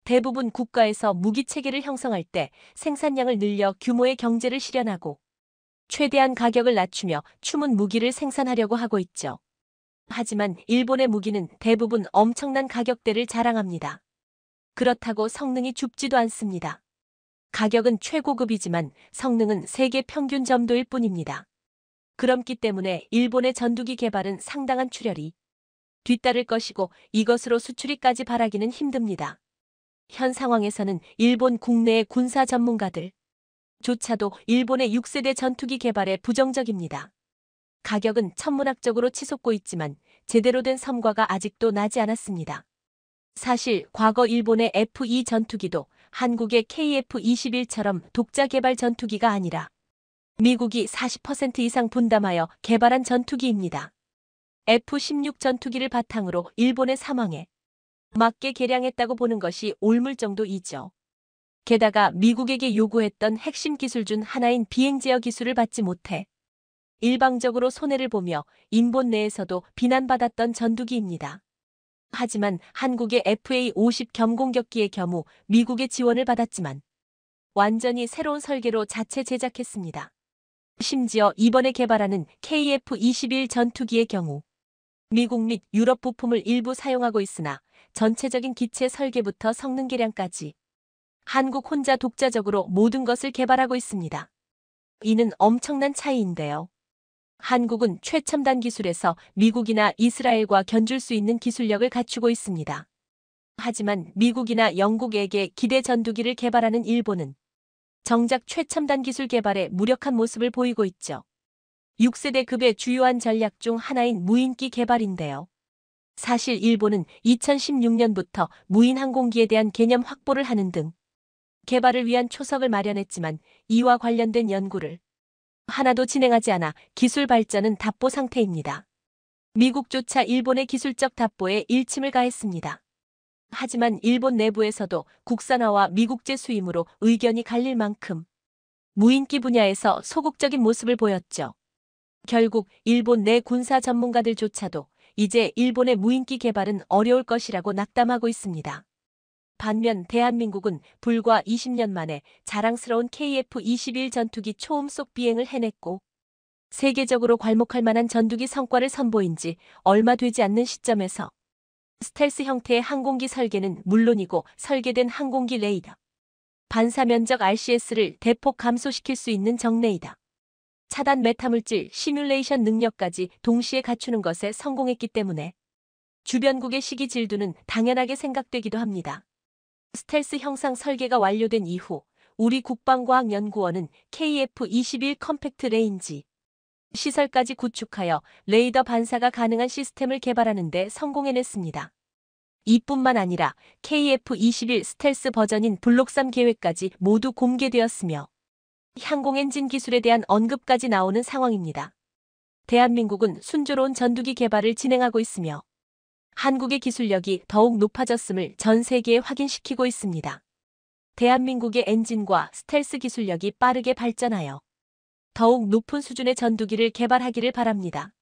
대부분 국가에서 무기 체계를 형성할 때 생산량을 늘려 규모의 경제를 실현하고 최대한 가격을 낮추며 추문 무기를 생산하려고 하고 있죠. 하지만 일본의 무기는 대부분 엄청난 가격대를 자랑합니다. 그렇다고 성능이 줍지도 않습니다. 가격은 최고급이지만 성능은 세계 평균 점도일 뿐입니다. 그렇기 때문에 일본의 전투기 개발은 상당한 출혈이 뒤따를 것이고 이것으로 수출이까지 바라기는 힘듭니다. 현 상황에서는 일본 국내의 군사 전문가들 조차도 일본의 6세대 전투기 개발에 부정적입니다. 가격은 천문학적으로 치솟고 있지만 제대로 된 성과가 아직도 나지 않았습니다. 사실 과거 일본의 F-2 전투기도 한국의 KF-21처럼 독자 개발 전투기가 아니라 미국이 40% 이상 분담하여 개발한 전투기입니다. F-16 전투기를 바탕으로 일본의 상황에 맞게 개량했다고 보는 것이 옳을 정도이죠. 게다가 미국에게 요구했던 핵심 기술 중 하나인 비행 제어 기술을 받지 못해 일방적으로 손해를 보며 인본 내에서도 비난받았던 전투기입니다. 하지만 한국의 FA-50 겸공격기의 경우 미국의 지원을 받았지만 완전히 새로운 설계로 자체 제작했습니다. 심지어 이번에 개발하는 KF-21 전투기의 경우 미국 및 유럽 부품을 일부 사용하고 있으나 전체적인 기체 설계부터 성능 개량까지 한국 혼자 독자적으로 모든 것을 개발하고 있습니다. 이는 엄청난 차이인데요. 한국은 최첨단 기술에서 미국이나 이스라엘과 견줄 수 있는 기술력을 갖추고 있습니다. 하지만 미국이나 영국에게 기대 전투기를 개발하는 일본은 정작 최첨단 기술 개발에 무력한 모습을 보이고 있죠. 6세대급의 주요한 전략 중 하나인 무인기 개발인데요. 사실 일본은 2016년부터 무인 항공기에 대한 개념 확보를 하는 등 개발을 위한 초석을 마련했지만 이와 관련된 연구를 하나도 진행하지 않아 기술 발전은 답보 상태입니다. 미국조차 일본의 기술적 답보에 일침을 가했습니다. 하지만 일본 내부에서도 국산화와 미국제 수임으로 의견이 갈릴 만큼 무인기 분야에서 소극적인 모습을 보였죠. 결국 일본 내 군사 전문가들조차도 이제 일본의 무인기 개발은 어려울 것이라고 낙담하고 있습니다. 반면 대한민국은 불과 20년 만에 자랑스러운 KF-21 전투기 초음속 비행을 해냈고 세계적으로 괄목할 만한 전투기 성과를 선보인 지 얼마 되지 않는 시점에서 스텔스 형태의 항공기 설계는 물론이고 설계된 항공기 레이더, 반사면적 RCS를 대폭 감소시킬 수 있는 정레이더, 차단 메타물질 시뮬레이션 능력까지 동시에 갖추는 것에 성공했기 때문에 주변국의 시기 질투는 당연하게 생각되기도 합니다. 스텔스 형상 설계가 완료된 이후 우리 국방과학연구원은 KF-21 컴팩트 레인지 시설까지 구축하여 레이더 반사가 가능한 시스템을 개발하는 데 성공해냈습니다. 이뿐만 아니라 KF-21 스텔스 버전인 블록3 계획까지 모두 공개되었으며 항공엔진 기술에 대한 언급까지 나오는 상황입니다. 대한민국은 순조로운 전투기 개발을 진행하고 있으며 한국의 기술력이 더욱 높아졌음을 전 세계에 확인시키고 있습니다. 대한민국의 엔진과 스텔스 기술력이 빠르게 발전하여 더욱 높은 수준의 전투기를 개발하기를 바랍니다.